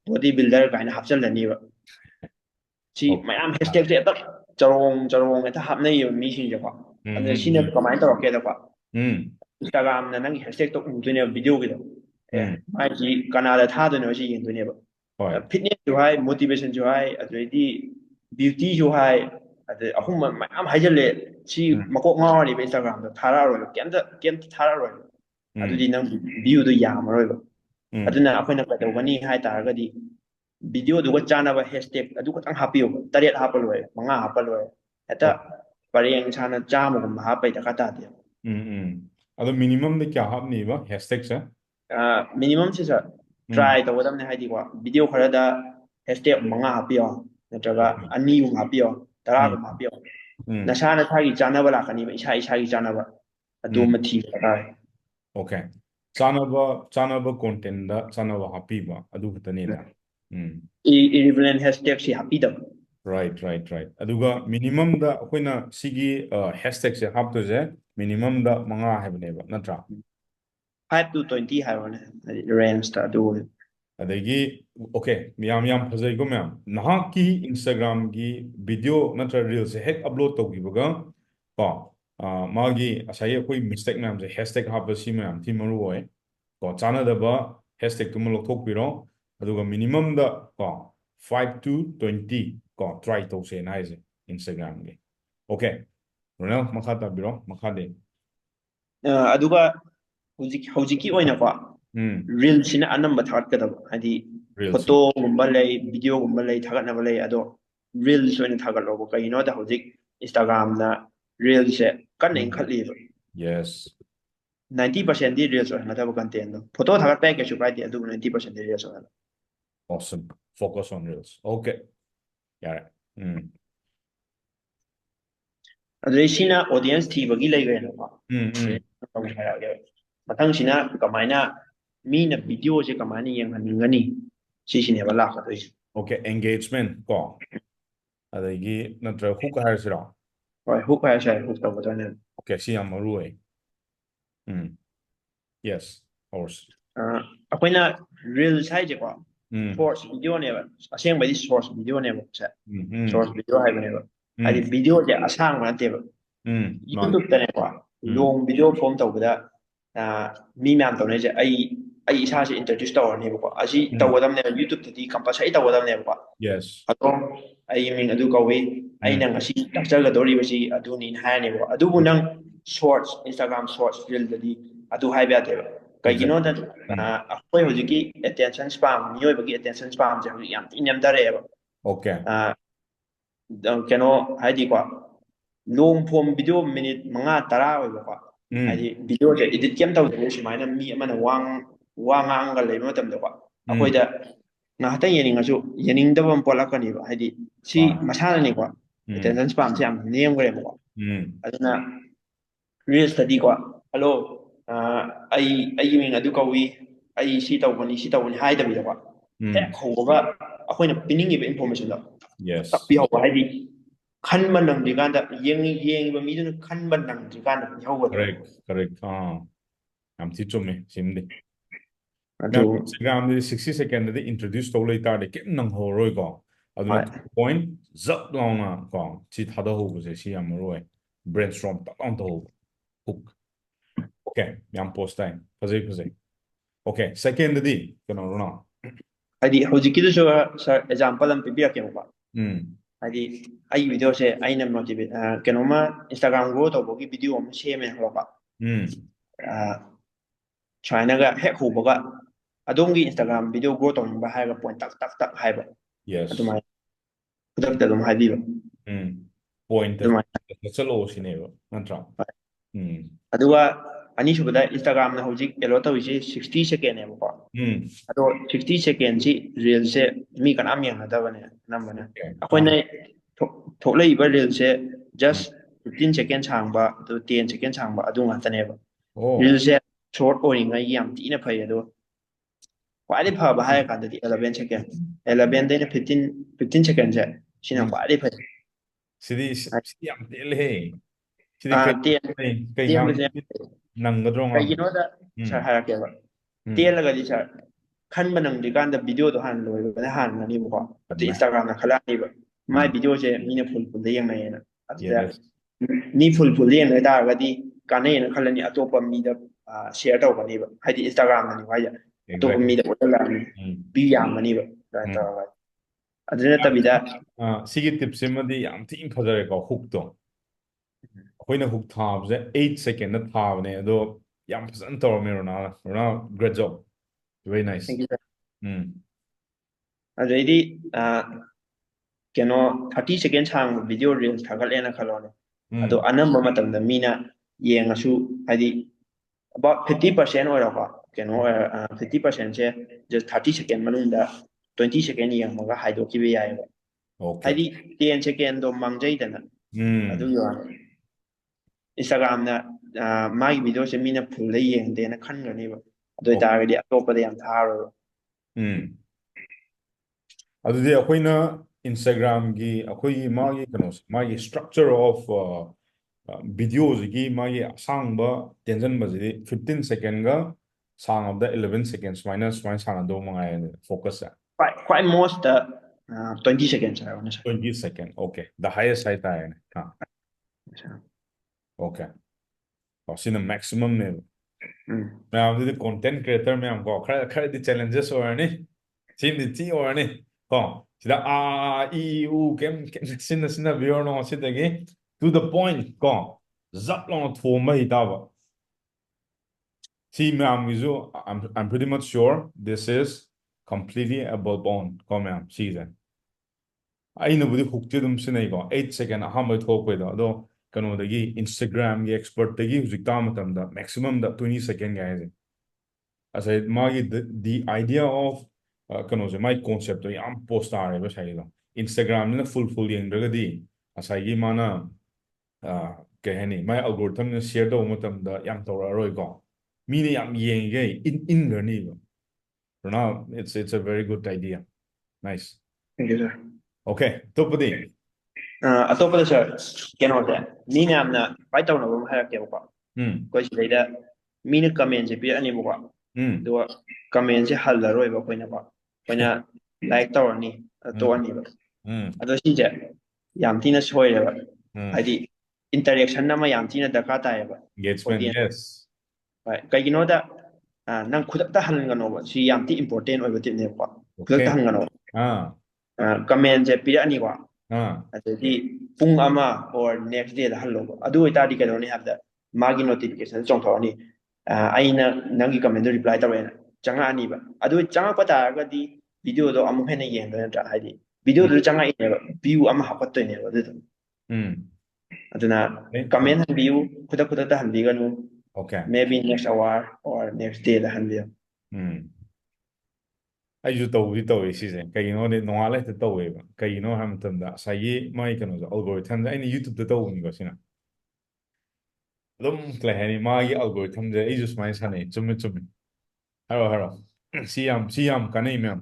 ꯕꯣꯗꯤ ꯕꯤꯜꯗꯔ ꯀꯥꯏꯅ ꯍꯥꯞꯆꯤꯜꯂꯅꯤꯕ ꯁꯤ ꯃꯌꯥꯝ ꯍꯦꯁꯇꯦꯛꯁꯦ ꯍꯦꯛꯇ ꯆꯔꯣꯡ ꯍꯦꯛꯇ ꯍꯥꯞꯅꯩꯌꯦꯕ ꯃꯤꯁꯤꯡꯁꯦꯀꯣ ꯑꯗꯨꯅ ꯁꯤꯅ ꯀꯃꯥꯏꯅ ꯇꯧꯔꯛꯀꯦꯗꯀꯣ ꯏꯟꯁꯇꯥꯒ꯭ꯔꯥꯝꯅ ꯅꯪꯒꯤ ꯍꯦꯁꯇꯦꯛꯇꯣ ꯎꯗꯣꯏꯅꯦꯕ ꯚꯤꯗꯤꯑꯣꯒꯤꯗꯣ ꯃꯥꯏꯁꯤ ꯀꯅꯥꯗ ꯊꯥꯗꯣꯏꯅꯣ ꯁꯤ ꯌꯦꯡꯗꯣꯏꯅꯦꯕ ꯍꯣꯏ ꯐꯤꯠꯅꯦꯁꯁꯨ ꯍꯥꯏ ꯃꯣꯇꯤꯚꯦꯁꯟꯁꯨ ꯍꯥꯏ ꯑꯗꯨꯗꯩꯗꯤ ꯕ꯭ꯌꯨꯇꯤꯁꯨ ꯍꯥꯏ ꯑꯗꯩ ꯑꯍꯨꯝꯕ ꯃꯌꯥꯝ ꯍꯥꯏꯖꯜꯂꯦ ꯁꯤ ꯃꯀꯣꯛ ꯉꯥꯎꯔꯅꯤꯕ ꯏꯟꯁꯇꯥꯒ꯭ꯔꯥꯝꯗꯣ ꯊꯥꯔꯛꯑꯔꯣꯏꯕ ꯀꯩꯝꯇ ꯊꯥꯔꯛꯑꯔꯣꯏꯕ ꯑꯗꯨꯗꯤ ꯅꯪ ꯚ꯭ꯌꯨꯗꯣ ꯌꯥꯝꯃꯔꯣꯏꯕ ꯑꯗꯨꯅ ꯑꯩꯈꯣꯏꯅ ꯀꯩꯗꯧꯒꯅꯤ ꯍꯥꯏ ꯇꯥꯔꯒꯗꯤ ꯚꯤꯗꯤꯑꯣꯗꯨꯒ ꯆꯥꯅꯕ ꯍꯦꯁꯇꯦꯛ ꯑꯗꯨ ꯈꯛꯇꯪ ꯍꯥꯞꯄꯤꯌꯣꯕ 3 ꯍꯥꯞꯄ ꯂꯣꯏꯔꯦ 5 ꯍꯥꯞꯄ ꯂꯣꯏꯔꯦ ꯍꯦꯛꯇ ꯄꯔꯦꯡ ꯁꯥꯅ 100ꯒꯨꯝꯕ ꯍꯥꯞꯄꯩ ꯗꯔꯀꯥꯔ ꯇꯥꯗꯦ ꯑꯗꯣ ꯃꯤꯅꯤꯃꯝꯗ ꯀꯌꯥ ꯍꯥꯞꯅꯤꯕ ꯍꯦꯁꯇꯦꯛꯁꯦ ꯃꯤꯅꯤꯃꯝꯁꯤ ꯁꯥꯔ ꯇ꯭ꯔꯥꯏ ꯇꯧꯒꯗꯕꯅꯦ ꯍꯥꯏꯗꯤꯀꯣ ꯚꯤꯗꯤꯑꯣ ꯈꯔꯗ ꯍꯦꯁꯇꯦꯛ 5 ꯍꯥꯞꯄꯤꯌꯣ ꯅꯠꯇ꯭ꯔꯒ 2ꯒꯨꯝꯕ ꯍꯥꯞꯄꯤꯌꯣ 10ꯒꯨꯝꯕ ꯍꯥꯞꯄꯤꯌꯣ ꯅꯁꯥ ꯅꯁꯥꯒꯤ ꯆꯥꯅꯕ ꯂꯥꯛꯀꯅꯤꯕ ꯏꯁꯥ ꯏꯁꯥꯒꯤ ꯆꯥꯅꯕ ꯑꯗꯨꯃ ꯊꯤꯕ ꯇꯥꯔꯦ Okay. Chanaba content da chanaba hapiba adu khatanida. irrelevant hashtag si hapidaba Right. Aduga minimum da akoina sigi hashtag se haptoje minimum da manga haibneba natra. 5 to 20 haibane range ta adu Adagi okay miyam phajai go ma'am nahaki Instagram gi video natra reels se hek upload tawgibaga ko magi asai akoi mistake ma'am se hashtag hapasi ma'am thi maru oi ko chana daba hashtag tum lokthok piro aduga minimum da ko 5 to 20 ko try to se na ise Instagram gi okay Ronel makha ta biro makha de aduga hojiki oina ko reel sina anamba thagatkadaba hadi reels photo gumba lay video gumba lay thagatnaba lay ado reels oina thagatlobo kaino da hojik Instagram na reel se kanna inkhatliba yes 90% di reels oina thaba content do photo thagat pa kesu kaidi adu 90% di reels oina awesome focus on reels okay yeah adui sina audience thibagi leigena ko mathangsina kamaina mina video se kamaina yenghaningani sisine bala khatoi okay engagement ko adagi natra hook harsira right hook hai sai hook tabadane okay si amaru ai yes of course akoina reels hai je ko short video ne ba aseng bai short video ne ba sa short video hai bane ba hadi video je asang ma te ba YouTube ta ne ko long video form tawda mi myam tawne je ai isa se introduce tawrani ba ko asi tawdam ne YouTube ta di compulsory tawdam ne ba yes ato ai min adu kawi ai nang asi takchal dori ba si adu ni hai ne ba adu bu nang shorts Instagram shorts reel da di adu hai ba te ba kaigino da akhoi hojiki attention spam miyoi bagi attention spam je hojik yam inyam dare ba okay keno haidi ko long form video minute manga tara oi ba haidi video je edit kem tawde sumaina mi amana wang ga lei matam da ko akhoi da na hata yeningasu yeningdaba polakani ba haidi si masala ni ko attention spam se am nemgre ba aduna real study ko hello ai min adu kawi ai si tawbani haidami da ko hek hoga akoina piningi information da yes takpi hoga haidi khanba nangdi ganda yengi mi dun khanba nangdi ganda hoga correct am ti chume simdi adu Instagram de 60 second de introduce to later de kem nang ho roi ko aduna point zap launa ko chi thada ho bu se si am roi brainstorm ta on to hook okay yam post time phazai okay second de kano rona hadi hojiki du sir example am pibira ke ba hadi ai video se aina motivate kenoma Instagram go to bogi video am sheme hoba China ga hek hubaga adongi Instagram video go to ba ha ga point tak haiba yes adumai kudakta dum haibiba point chalo sineba natra aduga ani subada Instagram na hojik elo tawisi 60 second ne ba ado 60 second si reel se mi kanam yang hadabane namana akoina thoklei ba reel se just 15 second changba ado 10 second changba adu ngata ne ba reel se short oringa yam tina phai ado kwali phaba hai kandadi 11 second 11 dena 15 second je sina kwali phai sidi yam tele sidi kai nangadro kaigino da sir harake ba telaga di sir khanba nangdi kanda video do han loi ba han nani ba ati Instagram na khala ni ba mai video je mina full de yang na atuda ni full yang da ga di kanai na khalani atopa mi da share taw bani ba haidi Instagram na ni wa ya atopa mi da wala bi yang mani ba da ta wa adrena tabida sigi tips madi yam tin phajare ko hook to akoina hook thabse 8 second na thabne ado yam phazan tawme rona great job very nice adedi keno 30 second chang video reels thagalena khalone ado anamba matam da mina yengasu hadi about 50% or ba keno 50% se just 30 second manunda 20 second yang maga haido kibe yai ba hadi 10 second do mangjai dana adu yo Instagram na ꯃꯥꯒꯤ ꯚꯤꯗꯤꯑꯣꯁꯦ ꯃꯤꯅ ꯐꯨꯜꯗ ꯌꯦꯡꯗꯦꯅ ꯈꯟꯒꯅꯦꯕ ꯑꯗꯨ ꯑꯣꯏꯇꯥꯔꯒꯗꯤ ꯑꯇꯣꯞꯄꯗ ꯌꯥꯝ ꯊꯥꯔꯣꯏꯕ ꯑꯗꯨꯗꯤ ꯑꯩꯈꯣꯏꯅ ꯏꯟꯁꯇꯥꯒ꯭ꯔꯥꯝꯒꯤ ꯑꯩꯈꯣꯏꯒꯤ ꯃꯥꯒꯤ ꯀꯩꯅꯣꯁꯦ ꯃꯥꯒꯤ ꯁꯇ꯭ꯔꯛꯆꯔ ꯑꯣꯐ ꯚꯤꯗꯤꯑꯣꯁꯤꯒꯤ ꯃꯥꯒꯤ ꯑꯁꯥꯡꯕ ꯇꯦꯟꯖꯟꯕꯁꯤꯗꯤ 15 ꯁꯦꯀꯦꯟꯒ ꯁꯥꯡꯉꯕꯗ 11 ꯁꯦꯀꯦꯟ ꯁꯨꯃꯥꯏꯅ ꯁꯥꯟꯅꯗꯧꯕ ꯃꯉꯥꯏꯔꯦ ꯐꯣꯀꯁꯁꯦ ꯈ꯭ꯋꯥꯏ ꯃꯣꯁꯇ 20 ꯁꯦꯀꯦꯟ ꯍꯥꯏꯔꯣꯅꯦ ꯁꯥꯔ 20 ꯁꯦꯀꯦꯟ ꯑꯣꯀꯦ ꯗ ꯍꯥꯏꯌꯦꯁ ꯍꯥꯏꯇꯥꯔꯦꯅꯦ ꯑꯣꯀꯦ ꯁꯤꯅ ꯃꯦꯛꯁꯤꯃꯝꯅꯦꯕ ꯃꯌꯥꯝꯗꯨꯗꯤ ꯀꯣꯟꯇꯦꯟ ꯀ꯭ꯔꯤꯌꯦꯇꯔ ꯃꯌꯥꯝ ꯀꯣ ꯈꯔꯗꯤ ꯆꯦꯂꯦꯟꯖꯦꯁ ꯑꯣꯏꯔꯅꯤ ꯁꯤꯃꯗꯤ ꯊꯤ ꯑꯣꯏꯔꯅꯤ ꯀꯣ ꯁꯤꯗ ꯏ ꯎ ꯀꯩꯝ ꯁꯤꯟꯅꯕꯤꯔꯅꯣ ꯁꯤꯗꯒꯤ ꯇꯨ ꯗ ꯄꯣꯏꯟ ꯀꯣ ꯖꯞ ꯂꯥꯎꯅ ꯊꯣꯝꯕ ꯍꯩꯇꯥꯕ ꯁꯤ ꯃꯌꯥꯝꯒꯤꯁꯨ I'm pretty much sure this is completely above on ꯀꯣ ꯃꯌꯥꯝ ꯁꯤꯁꯦ ꯑꯩꯅꯕꯨꯗꯤ ꯍꯨꯛꯇꯤ ꯑꯗꯨꯝ ꯁꯤꯟꯅꯩꯀꯣ 8 ꯁꯦꯀꯦꯟ ꯑꯍꯥꯟꯕ ꯊꯣꯛꯄꯩꯗꯣ ꯑꯗꯣ ꯀꯩꯅꯣꯗꯒꯤ ꯏꯟꯁꯇꯥꯒ꯭ꯔꯥꯝꯒꯤ ꯑꯦꯛꯁꯄꯔꯠꯇꯒꯤ ꯍꯧꯖꯤꯛ ꯇꯥꯕ ꯃꯇꯝꯗ ꯃꯦꯛꯁꯤꯃꯝꯗ 20 ꯁꯦꯀꯦꯟꯒ ꯍꯥꯏꯁꯦ ꯑꯁꯥꯏ ꯃꯥꯒꯤ ꯗꯤ ꯑꯥꯏꯗꯤꯌꯥ ꯑꯣꯐ ꯀꯩꯅꯣꯁꯦ ꯃꯥꯒꯤ ꯀꯣꯟꯁꯦꯞꯇꯣ ꯌꯥꯝ ꯄꯣꯁ ꯇꯥꯔꯦꯕ ꯉꯁꯥꯏꯒꯤꯗꯣ ꯏꯟꯁꯇꯥꯒ꯭ꯔꯥꯝꯅꯤꯅ ꯐꯨꯜ ꯌꯦꯡꯗ꯭ꯔꯒꯗꯤ ꯉꯁꯥꯏꯒꯤ ꯃꯥꯅ ꯀꯩ ꯍꯥꯏꯅꯤ ꯃꯥꯏ ꯑꯜꯒꯣꯔꯤꯊꯝꯅ ꯁꯤꯌꯔ ꯇꯧꯕ ꯃꯇꯝꯗ ꯌꯥꯝ ꯇꯧꯔꯛꯑꯔꯣꯏꯀꯣ ꯃꯤꯅ ꯌꯥꯝ ꯌꯦꯡꯉꯤꯈꯩ ꯏꯟꯈ꯭ꯔꯅꯤꯕ ꯔꯣꯅꯥꯜ it's a very good idea nice Thank you, sir. Okay ꯑꯇꯣꯞꯄꯗꯤ ꯑꯇꯣꯞꯄꯗ ꯁꯥꯔ ꯀꯩꯅꯣꯁꯦ ꯃꯤ ꯃꯌꯥꯝꯅ ꯈ꯭ꯋꯥꯏ ꯇꯧꯅꯕ ꯑꯃ ꯍꯥꯏꯔꯛꯀꯦꯕꯀꯣ ꯑꯩꯈꯣꯏ ꯁꯤꯗꯩꯗ ꯃꯤꯅ ꯀꯃꯦꯟꯁꯦ ꯄꯤꯔꯛꯑꯅꯤꯕꯀꯣ ꯑꯗꯨꯒ ꯀꯃꯦꯟꯁꯦ ꯍꯜꯂꯔꯣꯏꯕ ꯑꯩꯈꯣꯏꯅꯀꯣ ꯑꯩꯈꯣꯏꯅ ꯂꯥꯏꯛ ꯇꯧꯔꯅꯤ ꯇꯣꯛꯑꯅꯤꯕ ꯑꯗꯣ ꯁꯤꯁꯦ ꯌꯥꯝ ꯊꯤꯅ ꯁꯣꯏꯔꯦꯕ ꯍꯥꯏꯗꯤ ꯏꯟꯇꯔꯦꯛꯁꯟ ꯑꯃ ꯌꯥꯝ ꯊꯤꯅ ꯗꯔꯀꯥꯔ ꯇꯥꯏꯌꯦꯕ engagement yes ꯍꯣꯏ ꯀꯩꯒꯤꯅꯣꯗ ꯅꯪ ꯈꯨꯗꯛꯇ ꯍꯟꯒꯅꯣꯕ ꯁꯤ ꯌꯥꯝ ꯊꯤ ꯏꯝꯄꯣꯔꯇꯦꯟ ꯑꯣꯏꯕ ꯇꯤꯞꯅꯦꯕꯀꯣ ꯈꯨꯗꯛꯇ ꯍꯟꯒꯅꯣꯕ ꯀꯃꯦꯟꯁꯦ ꯄꯤꯔꯛꯑꯅꯤꯀꯣ ꯑꯗꯩꯗꯤ ꯄꯨꯡ ꯑꯃ ꯑꯣꯔ ꯅꯦꯛꯁ ꯗꯦꯗ ꯍꯜꯂꯣꯕ ꯑꯗꯨ ꯑꯣꯏꯇꯥꯔꯗꯤ ꯀꯩꯗꯧꯅꯤ ꯍꯥꯏꯕꯗ ꯃꯥꯒꯤ ꯅꯣꯇꯤꯐꯤꯀꯦꯁꯟ ꯆꯣꯡꯊꯣꯛꯑꯅꯤ ꯑꯩꯅ ꯅꯪꯒꯤ ꯀꯃꯦꯟꯗꯣ ꯔꯤꯄ꯭ꯂꯥꯏ ꯇꯧꯔꯦꯅ ꯆꯪꯉꯛꯑꯅꯤꯕ ꯑꯗꯨ ꯆꯪꯉꯛꯄ ꯇꯥꯔꯒꯗꯤ ꯚꯤꯗꯤꯑꯣꯗꯣ ꯑꯃꯨꯛ ꯍꯦꯟꯅ ꯌꯦꯡꯗꯣꯏ ꯅꯠꯇ꯭ꯔꯥ ꯍꯥꯏꯗꯤ ꯚꯤꯗꯤꯑꯣꯗꯨ ꯆꯪꯉꯛꯏꯅꯦꯕ ꯚ꯭ꯌꯨ ꯑꯃ ꯍꯥꯞꯀꯠꯇꯣꯏꯅꯦꯕ ꯑꯗꯨꯗꯣ ꯑꯗꯨꯅ ꯀꯃꯦꯟ ꯍꯟꯕꯤꯌꯨ ꯈꯨꯗꯛꯇ ꯍꯟꯕꯤꯒꯅꯨ maybe next hour or next day ꯍꯟꯕꯤꯌꯨ ꯑꯩꯁꯨ ꯇꯧꯕꯗꯤ ꯇꯧꯋꯦ ꯁꯤꯁꯦ ꯀꯩꯒꯤꯅꯣꯗꯤ ꯅꯣꯡꯉꯥꯜꯂ ꯍꯦꯛꯇ ꯇꯧꯋꯦꯕ ꯀꯩꯒꯤꯅꯣ ꯍꯥꯏꯕ ꯃꯇꯝꯗ ꯉꯁꯥꯏꯒꯤ ꯃꯥꯒꯤ ꯀꯩꯅꯣꯁꯦ ꯑꯜꯒꯣꯔꯤꯊꯝꯁꯦ ꯑꯩꯅ ꯌꯨꯇꯨꯕꯇ ꯇꯧꯕꯅꯤꯀꯣ ꯁꯤꯅ ꯑꯗꯨꯝ ꯀꯩ ꯍꯥꯏꯅꯤ ꯃꯥꯒꯤ ꯑꯜꯒꯣꯔꯤꯊꯝꯁꯦ ꯑꯩꯁꯨ ꯁꯨꯃꯥꯏꯅ ꯁꯥꯟꯅꯩ ꯆꯨꯝꯃꯦ ꯍꯥꯏꯔꯣ ꯁꯤ ꯌꯥꯝ ꯀꯥꯟꯅꯩ ꯃꯌꯥꯝ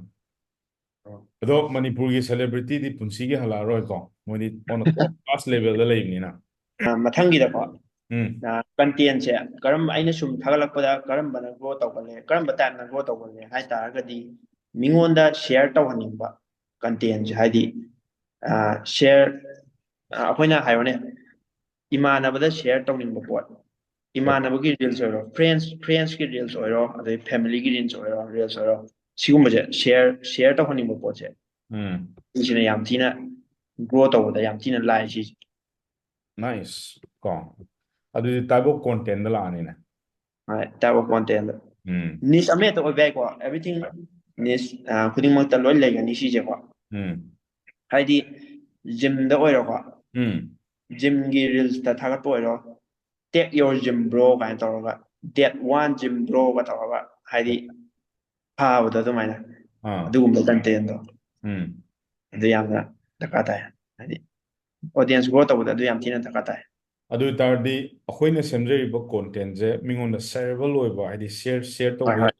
ꯑꯗꯣ ꯃꯅꯤꯄꯨꯔꯒꯤ ꯁꯦꯂꯦꯕ꯭ꯔꯤꯇꯤꯗꯤ ꯄꯨꯟꯁꯤꯒꯤ ꯍꯜꯂꯛꯑꯔꯣꯏꯀꯣ ꯃꯣꯏꯗꯤ ꯑꯣꯟ ꯇꯣꯞ ꯀ꯭ꯂꯥꯁ ꯂꯦꯚꯦꯜꯗ ꯂꯩꯕꯅꯤꯅ ꯃꯊꯪꯒꯤꯗꯀꯣ ꯀꯟꯇꯦꯟꯁꯦ ꯀꯔꯝꯕ ꯑꯩꯅ ꯁꯨꯝ ꯊꯥꯒꯠꯂꯛꯄꯗ ꯀꯔꯝꯕꯅ ꯒ꯭ꯔꯣ ꯇꯧꯒꯜꯂꯦ ꯀꯔꯝꯕ ꯇꯥꯏꯞꯅ ꯒ꯭ꯔꯣ ꯇꯧꯒꯜꯂꯦ ꯍꯥꯏꯇꯥꯔꯒꯗꯤ ꯃꯤꯉꯣꯟꯗ ꯁꯤꯌꯔ ꯇꯧꯍꯟꯅꯤꯡꯕ ꯀꯟꯇꯦꯟꯁꯦ ꯍꯥꯏꯗꯤ ꯁꯤꯌꯔ ꯑꯩꯈꯣꯏꯅ ꯍꯥꯏꯔꯣꯅꯦ ꯏꯃꯥꯟꯅꯕꯗ ꯁꯤꯌꯔ ꯇꯧꯅꯤꯡꯕ ꯄꯣꯠ ꯏꯃꯥꯟꯅꯕꯒꯤ ꯔꯤꯜꯁ ꯑꯣꯏꯔꯣ ꯐ꯭ꯔꯦꯟꯁꯀꯤ ꯔꯤꯜꯁ ꯑꯣꯏꯔꯣ ꯑꯗꯩ ꯐꯦꯃꯤꯂꯤꯒꯤ ꯔꯤꯜꯁ ꯑꯣꯏꯔꯣ ꯁꯤꯒꯨꯝꯕꯁꯦ ꯁꯤꯌꯔ ꯇꯧꯍꯟꯅꯤꯡꯕ ꯄꯣꯠꯁꯦ ꯁꯤꯁꯤꯅ ꯌꯥꯝ ꯊꯤꯅ ꯒ꯭ꯔꯣ ꯇꯧꯕꯗ ꯌꯥꯝ ꯊꯤꯅ ꯂꯥꯏ ꯁꯤꯁꯦ ꯅꯥꯏꯁ ꯀꯣ ꯑꯗꯨꯗꯤ ꯇꯥꯏꯞ ꯑꯣꯐ ꯀꯣꯟꯇꯦꯟꯗ ꯂꯥꯛꯑꯅꯤꯅꯦ ꯇꯥꯏꯞ ꯑꯣꯐ ꯀꯣꯟꯇꯦꯟꯗ ꯅꯤꯁ ꯑꯃꯍꯦꯛꯇ ꯑꯣꯏꯕ ꯌꯥꯏꯀꯣ ꯑꯦꯚ꯭ꯔꯤꯊꯤꯡ ꯅꯤꯁ ꯈꯨꯗꯤꯡꯃꯛꯇ ꯂꯣꯏ ꯂꯩꯒꯅꯤ ꯁꯤꯁꯦꯀꯣ ꯍꯥꯏꯗꯤ ꯖꯤꯝꯗ ꯑꯣꯏꯔꯣꯀꯣ ꯖꯤꯝꯒꯤ ꯔꯤꯜꯁꯇ ꯊꯥꯒꯠꯄ ꯑꯣꯏꯔꯣ ꯇꯦꯛ ꯌꯣꯔ ꯖꯤꯝ ꯕ꯭ꯔో ꯀꯥꯏꯅ ꯇꯧꯔꯒ ꯗꯦꯠ 1 ꯖꯤꯝ ꯕ꯭ꯔꯣꯒ ꯇꯧꯔꯒ ꯍꯥꯏꯗꯤ ꯐꯥꯕꯗꯣ ꯑꯗꯨꯃꯥꯏꯅ ꯑꯗꯨꯒꯨꯝꯕ ꯀꯟꯇꯦꯟꯗꯣ ꯑꯗꯨ ꯌꯥꯝꯅ ꯗꯔꯀꯥꯔ ꯇꯥꯏ ꯍꯥꯏꯗꯤ ꯑꯣꯗꯤꯌꯟꯁ ꯒ꯭ꯔꯣ ꯇꯧꯕꯗ ꯑꯗꯨ ꯌꯥꯝ ꯊꯤꯅ ꯗꯔꯀꯥꯔ ꯇꯥꯏ ꯑꯗꯨ ꯑꯣꯏꯇꯥꯔꯗꯤ ꯑꯩꯈꯣꯏꯅ ꯁꯦꯝꯖꯔꯤꯕ ꯀꯣꯟꯇꯦꯟꯁꯦ ꯃꯤꯉꯣꯟꯗ ꯁꯦꯌꯔꯦꯕꯜ ꯑꯣꯏꯕ ꯍꯥꯏꯗꯤ ꯁꯤꯌꯔ ꯇꯧꯕ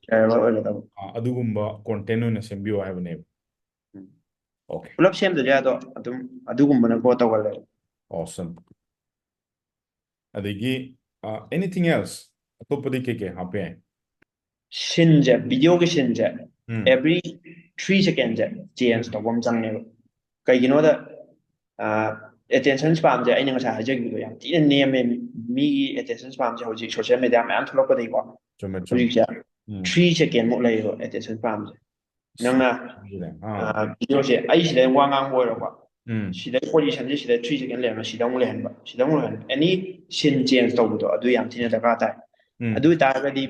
ꯑꯗꯨꯒꯨꯝꯕ ꯀꯣꯟꯇꯦꯟ ꯑꯣꯏꯅ ꯁꯦꯝꯕꯤꯌꯨ ꯍꯥꯏꯕꯅꯦꯕ ꯑꯣꯀꯦ ꯄꯨꯂꯞ ꯁꯦꯝꯗ꯭ꯔꯁꯨ ꯌꯥꯏ ꯑꯗꯣ ꯑꯗꯨꯝ ꯑꯗꯨꯒꯨꯝꯕꯅ ꯒ꯭ꯔꯣ ꯇꯧꯒꯜꯂꯦꯕ ꯑꯣꯁꯝ ꯑꯗꯒꯤ ꯑꯦꯅꯤꯊꯤꯡ ꯑꯦꯜꯁ ꯑꯇꯣꯞꯄꯗꯤ ꯀꯩꯀꯩ ꯍꯥꯞꯄ ꯌꯥꯏ ꯁꯤꯟꯁꯦ ꯚꯤꯗꯤꯑꯣꯒꯤ ꯁꯤꯟꯁꯦ ꯑꯦꯚ꯭ꯔꯤ 3 ꯁꯦꯀꯦꯟꯁꯦ ꯆꯦꯟꯖ ꯇꯧꯕ ꯑꯃ ꯆꯪꯉꯦꯕ ꯀꯩꯒꯤꯅꯣꯗ ꯑꯦꯇꯦꯟꯁꯟ ꯁ꯭ꯄꯥꯝꯁꯦ ꯑꯩꯅ ꯉꯁꯥꯏ ꯍꯥꯏꯖꯈꯤꯕꯗꯣ ꯌꯥꯝ ꯊꯤꯅ ꯅꯦꯝꯃꯦ ꯃꯤꯒꯤ ꯑꯦꯇꯦꯟꯁꯟ ꯁ꯭ꯄꯥꯝꯁꯦ ꯍꯧꯖꯤꯛ ꯁꯣꯁꯤꯌꯦꯜ ꯃꯦꯗꯤꯌꯥ ꯃꯌꯥꯝ ꯊꯣꯛꯂꯛꯄꯗꯒꯤꯀꯣ ꯍꯧꯖꯤꯛꯁꯦ 3 ꯁꯦꯀꯦꯟꯃꯨꯛ ꯂꯩꯌꯦꯕ ꯑꯦꯇꯦꯟꯁꯟ ꯁ꯭ꯄꯥꯝꯁꯦ ꯅꯪꯅ ꯚꯤꯗꯤꯑꯣꯁꯦ ꯑꯩ ꯁꯤꯗꯩ ꯋꯥ ꯉꯥꯡꯕ ꯑꯣꯏꯔꯣꯀꯣ ꯁꯤꯗꯩ ꯄꯣꯖꯤꯁꯟꯁꯦ ꯁꯤꯗ 3 ꯁꯦꯀꯦꯟ ꯂꯩꯔꯝꯃꯦ ꯁꯤꯗ ꯑꯃꯨꯛ ꯂꯩꯍꯟꯕ ꯑꯦꯅꯤ ꯁꯤꯟ ꯆꯦꯟꯖ ꯇꯧꯕꯗꯣ ꯑꯗꯨ ꯌꯥꯝ ꯊꯤꯅ ꯗꯔꯀꯥꯔ ꯇꯥꯏ ꯑꯗꯨ ꯑꯣꯏꯇꯥꯔꯒꯗꯤ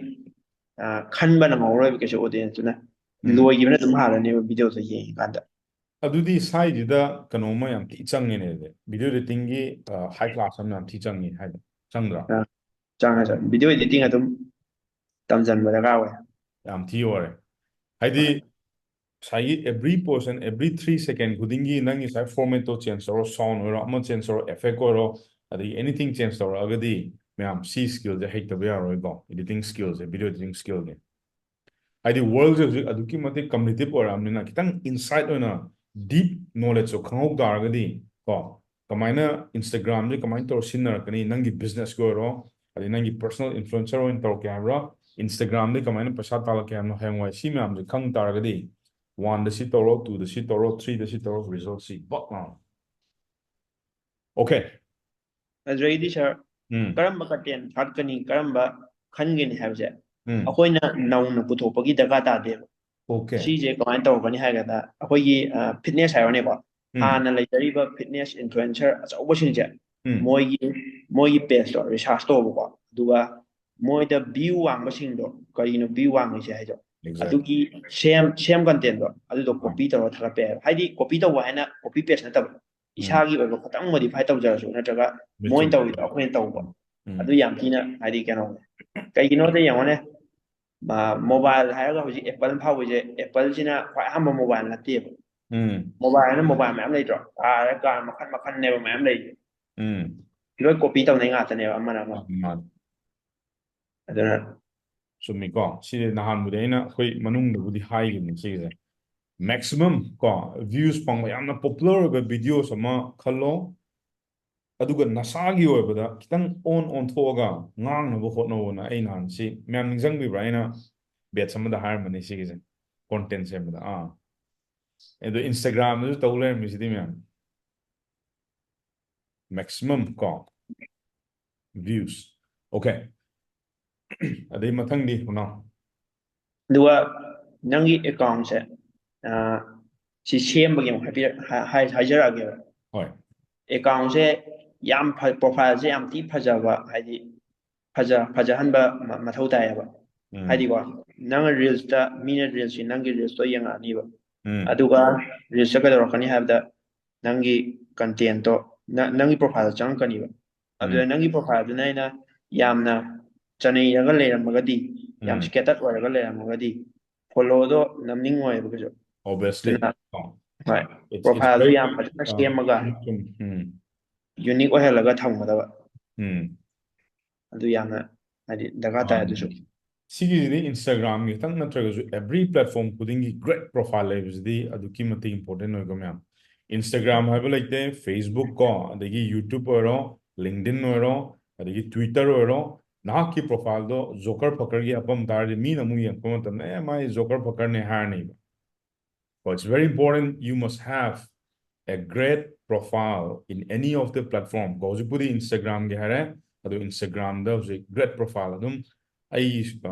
ꯈꯟꯕ ꯅꯪꯍꯧꯔꯣꯏꯕ ꯀꯩꯁꯨ ꯑꯣꯗꯤꯌꯟꯁꯇꯨꯅ ꯂꯣꯏꯈꯤꯕꯅ ꯑꯗꯨꯝ ꯍꯥꯜꯂꯅꯦꯕ ꯚꯤꯗꯤꯑꯣꯗꯣ ꯌꯦꯡꯉꯤꯀꯥꯟꯗ ꯑꯗꯨꯗꯤ ꯁꯥꯏꯁꯤꯗ ꯀꯩꯅꯣꯝꯃ ꯌꯥꯝ ꯊꯤ ꯆꯪꯉꯦꯅꯦ ꯑꯗꯨꯗꯤ ꯚꯤꯗꯤꯑꯣ ꯏꯗꯤꯇꯤꯡꯒꯤ ꯍꯥꯏ ꯀ꯭ꯂꯥꯁ ꯑꯃ ꯌꯥꯝ ꯊꯤ ꯆꯪꯉꯤ ꯍꯥꯏꯗꯣ ꯆꯪꯗ꯭ꯔꯥ ꯆꯪꯉꯦ ꯚꯤꯗꯤꯑꯣ ꯏꯗꯤꯇꯤꯡ ꯑꯗꯨꯝ ꯇꯝꯁꯤꯟꯕ ꯗꯔꯀꯥꯔ ꯑꯣꯏ ꯌꯥꯝ ꯊꯤ ꯑꯣꯏꯔꯦ ꯍꯥꯏꯗꯤ ꯉꯁꯥꯏꯒꯤ ꯑꯦꯚ꯭ꯔꯤ ꯄꯣꯔꯁꯟ ꯑꯦꯚ꯭ꯔꯤ 3 ꯁꯦꯀꯦꯟ ꯈꯨꯗꯤꯡꯒꯤ ꯅꯪꯒꯤ ꯉꯁꯥꯏ ꯐꯣꯔꯃꯦꯠꯇꯣ ꯆꯦꯟꯖ ꯇꯧꯔꯣ ꯁꯥꯎꯟ ꯑꯣꯏꯔꯣ ꯑꯃ ꯆꯦꯟꯖ ꯇꯧꯔꯣ ꯑꯦꯐꯦꯛ ꯑꯣꯏꯔꯣ ꯑꯗꯒꯤ ꯑꯦꯅꯤꯊꯤꯡ ꯆꯦꯟꯖ ꯇꯧꯔꯛꯑꯒꯗꯤ ꯃꯌꯥꯝ ꯁꯤ ꯁ꯭ꯀꯤꯜꯁꯦ ꯍꯩꯇꯕ ꯌꯥꯔꯣꯏꯀꯣ editing ꯁ꯭ꯀꯤꯜꯁꯦ ꯚꯤꯗꯤꯑꯣ editing ꯁ꯭ꯀꯤꯜꯁꯦ ꯍꯥꯏꯗꯤ ꯋꯥꯔꯜꯁꯦ ꯍꯧꯖꯤꯛ ꯑꯗꯨꯛꯀꯤ ꯃꯇꯤꯛ ꯀꯝꯄꯤꯇꯤꯇꯤꯚ ꯑꯣꯏꯔꯛꯑꯕꯅꯤꯅ ꯈꯤꯇꯪ ꯏꯟꯁꯥꯏꯠ ꯑꯣꯏꯅ ꯗꯤꯞ ꯅꯣꯂꯦꯖꯁꯨ ꯈꯪꯍꯧ ꯇꯥꯔꯒꯗꯤ ꯀꯣ ꯀꯃꯥꯏꯅ ꯏꯟꯁꯇꯥꯒ꯭ꯔꯥꯝꯁꯦ ꯀꯃꯥꯏꯅ ꯇꯧꯔ ꯁꯤꯖꯤꯟꯅꯔꯛꯀꯅꯤ ꯅꯪꯒꯤ ꯕꯤꯖꯤꯅꯦꯁꯀꯤ ꯑꯣꯏꯔꯣ ꯑꯗꯩ ꯅꯪꯒꯤ ꯄꯔꯁꯣꯅꯦꯜ ꯏꯟꯐ꯭ꯂꯨꯌꯦꯟꯁꯔ ꯑꯣꯏꯅ ꯇꯧꯔꯛꯀꯦ ꯍꯥꯏꯕ꯭ꯔꯥ ꯏꯟꯁꯇꯥꯒ꯭ꯔꯥꯝꯗ ꯀꯃꯥꯏꯅ ꯄꯩꯁꯥ ꯇꯥꯜꯂꯛꯀꯦ ꯍꯥꯏꯕꯅꯣ ꯍꯌꯦꯡꯋꯥꯏ ꯁꯤ ꯃꯌꯥꯝꯁꯦ ꯈꯪ ꯇꯥꯔꯒꯗꯤ 1ꯗ ꯁꯤ ꯇꯧꯔꯣ 2ꯗ ꯁꯤ ꯇꯧꯔꯣ 3ꯗ ꯁꯤ ꯇꯧꯔꯣ ꯔꯤꯖꯜꯠꯁꯤ ꯕꯛ ꯂꯥꯎꯅ ꯑꯣꯀꯦ ꯑꯗꯨꯗꯩꯗꯤ ꯁꯥꯔ ꯀꯔꯝꯕ ꯀꯟꯇꯦꯟ ꯊꯥꯒꯠꯀꯅꯤ ꯀꯔꯝꯕ ꯈꯟꯒꯅꯤ ꯍꯥꯏꯕꯁꯦ ꯑꯩꯈꯣꯏꯅ ꯅꯧꯅ ꯄꯨꯊꯣꯛꯄꯒꯤ ꯗꯔꯀꯥꯔ ꯇꯥꯗꯦꯕ ꯑꯣꯀꯦ ꯁꯤꯁꯦ ꯀꯃꯥꯏꯅ ꯇꯧꯔꯛꯀꯅꯤ ꯍꯥꯏꯔꯒꯅ ꯑꯩꯈꯣꯏꯒꯤ ꯐꯤꯠꯅꯦꯁ ꯍꯥꯏꯔꯣꯅꯦꯀꯣ ꯍꯥꯟꯅ ꯂꯩꯖꯔꯤꯕ ꯐꯤꯠꯅꯦꯁ ꯏꯟꯐ꯭ꯂꯨꯌꯦꯟꯁꯔ ꯑꯆꯧꯕꯁꯤꯡꯁꯦ ꯃꯣꯏꯒꯤ ꯄꯦꯖꯇꯣ ꯔꯤꯁꯥꯔꯁ ꯇꯧꯕꯀꯣ ꯑꯗꯨꯒ ꯃꯣꯏꯗ ꯚ꯭ꯌꯨ ꯋꯥꯡꯕꯁꯤꯡꯗꯣ ꯀꯔꯤꯅꯣ ꯚ꯭ꯌꯨ ꯋꯥꯡꯉꯤꯁꯦ ꯍꯥꯏꯗꯣ ꯑꯗꯨꯒꯤ ꯁꯦꯝ ꯀꯟꯇꯦꯟꯗꯣ ꯑꯗꯨꯗꯣ ꯀꯣꯄꯤ ꯇꯧꯔ ꯊꯥꯒꯠꯄ ꯌꯥꯏꯕ ꯍꯥꯏꯗꯤ ꯀꯣꯄꯤ ꯇꯧꯕ ꯍꯥꯏꯅ ꯀꯣꯄꯤ ꯄꯦꯁ ꯅꯠꯇꯕ ꯏꯁꯥꯒꯤ ꯑꯣꯏꯕ ꯈꯤꯇꯪ ꯃꯣꯗꯤꯐꯥꯏ ꯇꯧꯖꯔꯁꯨ ꯅꯠꯇ꯭ꯔꯒ ꯃꯣꯏꯅ ꯇꯧꯔꯤꯗꯣ ꯑꯩꯈꯣꯏꯅ ꯇꯧꯕ ꯑꯗꯨ ꯌꯥꯝ ꯊꯤꯅ ꯍꯥꯏꯗꯤ ꯀꯩꯅꯣꯅꯦ ꯀꯩꯒꯤꯅꯣꯗ ꯌꯦꯡꯉꯣꯅꯦ ꯃꯣꯕꯥꯏꯜ ꯍꯥꯏꯔꯒ ꯍꯧꯖꯤꯛ ꯑꯦꯄꯜ ꯐꯥꯎꯕꯁꯦ ꯑꯦꯄꯜꯁꯤꯅ ꯈ꯭ꯋꯥꯏ ꯑꯍꯥꯟꯕ ꯃꯣꯕꯥꯏꯜ ꯅꯠꯇꯦꯕ ꯃꯣꯕꯥꯏꯜꯅ ꯃꯣꯕꯥꯏꯜ ꯃꯌꯥꯝ ꯂꯩꯇ꯭ꯔꯣ ꯀꯥꯔ ꯃꯈꯟ ꯃꯈꯟꯅꯦꯕ ꯃꯌꯥꯝ ꯂꯩꯁꯦ ꯂꯣꯏ ꯀꯣꯄꯤ ꯇꯧꯅꯩ ꯉꯥꯛꯇꯅꯦꯕ ꯑꯃꯅ ꯑꯗꯨꯅ ꯆꯨꯝꯃꯤꯀꯣ ꯁꯤꯁꯦ ꯅꯍꯥꯟꯕꯨꯗꯤ ꯑꯩꯅ ꯑꯩꯈꯣꯏ ꯃꯅꯨꯡꯗꯕꯨꯗꯤ ꯍꯥꯏꯈꯤꯕꯅꯤ ꯁꯤꯒꯤꯁꯦ ꯃꯦꯛꯁꯤꯃꯝ ꯀꯣ ꯚ꯭ꯌꯨꯁ ꯐꯪꯕ ꯌꯥꯝꯅ ꯄꯣꯄꯨꯂꯔ ꯑꯣꯏꯕ ꯚꯤꯗꯤꯑꯣꯁ ꯑꯃ ꯈꯜꯂꯣ ꯑꯗꯨꯒ ꯅꯁꯥꯒꯤ ꯑꯣꯏꯕꯗ ꯈꯤꯇꯪ ꯑꯣꯟꯊꯣꯛꯑꯒ ꯉꯥꯡꯅꯕ ꯍꯣꯠꯅꯧꯅ ꯑꯩ ꯅꯍꯥꯟ ꯁꯤ ꯃꯌꯥꯝ ꯅꯤꯡꯁꯤꯡꯕꯤꯕ꯭ꯔꯥ ꯑꯩꯅ ꯕꯦꯠꯁ ꯑꯃꯗ ꯍꯥꯏꯔꯝꯕꯅꯤ ꯁꯤꯒꯤꯁꯦ ꯀꯣꯟꯇꯦꯟ ꯁꯦꯝꯕꯗ ꯑꯗꯣ ꯏꯟꯁꯇꯥꯒ꯭ꯔꯥꯝꯗꯁꯨ ꯇꯧ ꯂꯩꯔꯝꯃꯤꯁꯤꯗꯤ ꯃꯌꯥꯝ ꯃꯦꯛꯁꯤꯃꯝ ꯀꯣ ꯚ꯭ꯌꯨꯁ ꯑꯣꯀꯦ ꯑꯗꯩ ꯃꯊꯪꯗꯤ ꯍꯨꯅꯥ ꯑꯗꯨꯒ ꯅꯪꯒꯤ ꯑꯦꯀꯥꯎꯟꯁꯦ ꯁꯤ ꯁꯦꯝꯕꯒꯤ ꯑꯃꯨꯛ ꯍꯥꯏꯖꯔꯛꯑꯒꯦꯕ ꯍꯣꯏ ꯑꯦꯀꯥꯎꯟꯁꯦ ꯌꯥꯝ ꯄ꯭ꯔꯣꯐꯥꯏꯜꯁꯦ ꯌꯥꯝ ꯊꯤ ꯐꯖꯕ ꯍꯥꯏꯗꯤ ꯐꯖꯍꯟꯕ ꯃꯊꯧ ꯇꯥꯏꯌꯦꯕ ꯍꯥꯏꯗꯤꯀꯣ ꯅꯪꯅ ꯔꯤꯜꯁꯇ ꯃꯤꯅ ꯔꯤꯜꯁꯁꯤ ꯅꯪꯒꯤ ꯔꯤꯜꯁꯇꯣ ꯌꯦꯡꯉꯛꯑꯅꯤꯕ ꯑꯗꯨꯒ ꯔꯤꯜꯁꯇ ꯀꯩꯗꯧꯔꯛꯀꯅꯤ ꯍꯥꯏꯕꯗ ꯅꯪꯒꯤ ꯀꯟꯇꯦꯟꯇꯣ ꯅꯪꯒꯤ ꯄ꯭ꯔꯣꯐꯥꯏꯜꯗ ꯆꯪꯉꯛꯀꯅꯤꯕ ꯑꯗꯨꯗ ꯅꯪꯒꯤ ꯄ꯭ꯔꯣꯐꯥꯏꯜꯗꯨꯅ ꯑꯩꯅ ꯌꯥꯝꯅ ꯆꯅꯩꯔꯒ ꯂꯩꯔꯝꯃꯒꯗꯤ ꯌꯥꯝ ꯁ꯭ꯀꯦꯇꯔꯠ ꯑꯣꯏꯔꯒ ꯂꯩꯔꯝꯃꯒꯗꯤ ꯐꯣꯂꯣꯗꯣ ꯅꯝꯅꯤꯡꯉꯣꯏꯕ ꯀꯩꯁꯨ obviously ꯑꯗꯨꯅ ꯍꯣꯏ it's ꯄ꯭ꯔꯣꯐꯥꯏꯜꯗꯨ very ꯌꯥꯝ ꯐꯖꯅ ꯁꯦꯝꯃꯒ mm, ꯌꯨꯅꯤꯛ ꯑꯣꯏꯍꯜꯂꯒ ꯊꯝꯒꯗꯕ mm. ꯑꯗꯨ ꯌꯥꯝꯅ ꯍꯥꯏꯗꯤ ꯗꯔꯀꯥꯔ ꯇꯥꯏ ꯑꯗꯨꯁꯨ ꯁꯤꯒꯤꯁꯤꯗꯤ ꯏꯟꯁꯇꯥꯒ꯭ꯔꯥꯝꯒꯤ ꯈꯤꯇꯪ ꯅꯠꯇ꯭ꯔꯒꯁꯨ ꯑꯦꯕ꯭ꯔꯤ ꯄ꯭ꯂꯦꯠꯐꯣꯝ ꯈꯨꯗꯤꯡꯒꯤ ꯒ꯭ꯔꯦꯠ ꯄ꯭ꯔꯣꯐꯥꯏꯜ ꯂꯩꯕꯁꯤꯗꯤ ꯑꯗꯨꯛꯀꯤ ꯃꯇꯤꯛ ꯏꯝꯄꯣꯔꯇꯦꯟ ꯑꯣꯏꯕ ꯃꯌꯥꯝ ꯏꯟꯁꯇꯥꯒ꯭ꯔꯥꯝ ꯍꯥꯏꯕ ꯂꯩꯇꯦ ꯐꯦꯁꯕꯨꯛ ꯀꯣ ꯑꯗꯒꯤ ꯌꯨꯇ꯭ꯌꯨꯕ ꯑꯣꯏꯔꯣ ꯂꯤꯡꯛꯗꯤꯟ ꯑꯣꯏꯔꯣ ꯑꯗꯒꯤ ꯇ꯭ꯋꯤꯇꯔ ꯑꯣꯏꯔꯣ ꯅꯍꯥꯛꯀꯤ ꯄ꯭ꯔꯣꯐꯥꯏꯜꯗꯣ ꯖꯣꯀꯔ ꯐꯀꯔꯒꯤ ꯍꯥꯞꯄꯝ ꯇꯥꯔꯗꯤ ꯃꯤꯅ ꯑꯃꯨꯛ ꯌꯦꯡꯉꯛꯄ ꯃꯇꯝꯗ ꯃꯥꯏ joker ꯐꯀꯔꯅꯦ ꯍꯥꯏꯔꯅꯤꯕ it's very important you must have a great profile in any of the platform ꯀꯣ ꯍꯧꯖꯤꯛꯄꯨꯗꯤ ꯏꯟꯁꯇꯥꯒ꯭ꯔꯥꯝꯒꯤ ꯍꯥꯏꯔꯦ ꯑꯗꯣ ꯏꯟꯁꯇꯥꯒ꯭ꯔꯥꯝꯗ ꯍꯧꯖꯤꯛ ꯒ꯭ꯔꯦꯠ ꯄ꯭ꯔꯣꯐꯥꯏꯜ ꯑꯗꯨꯝ ꯑꯩ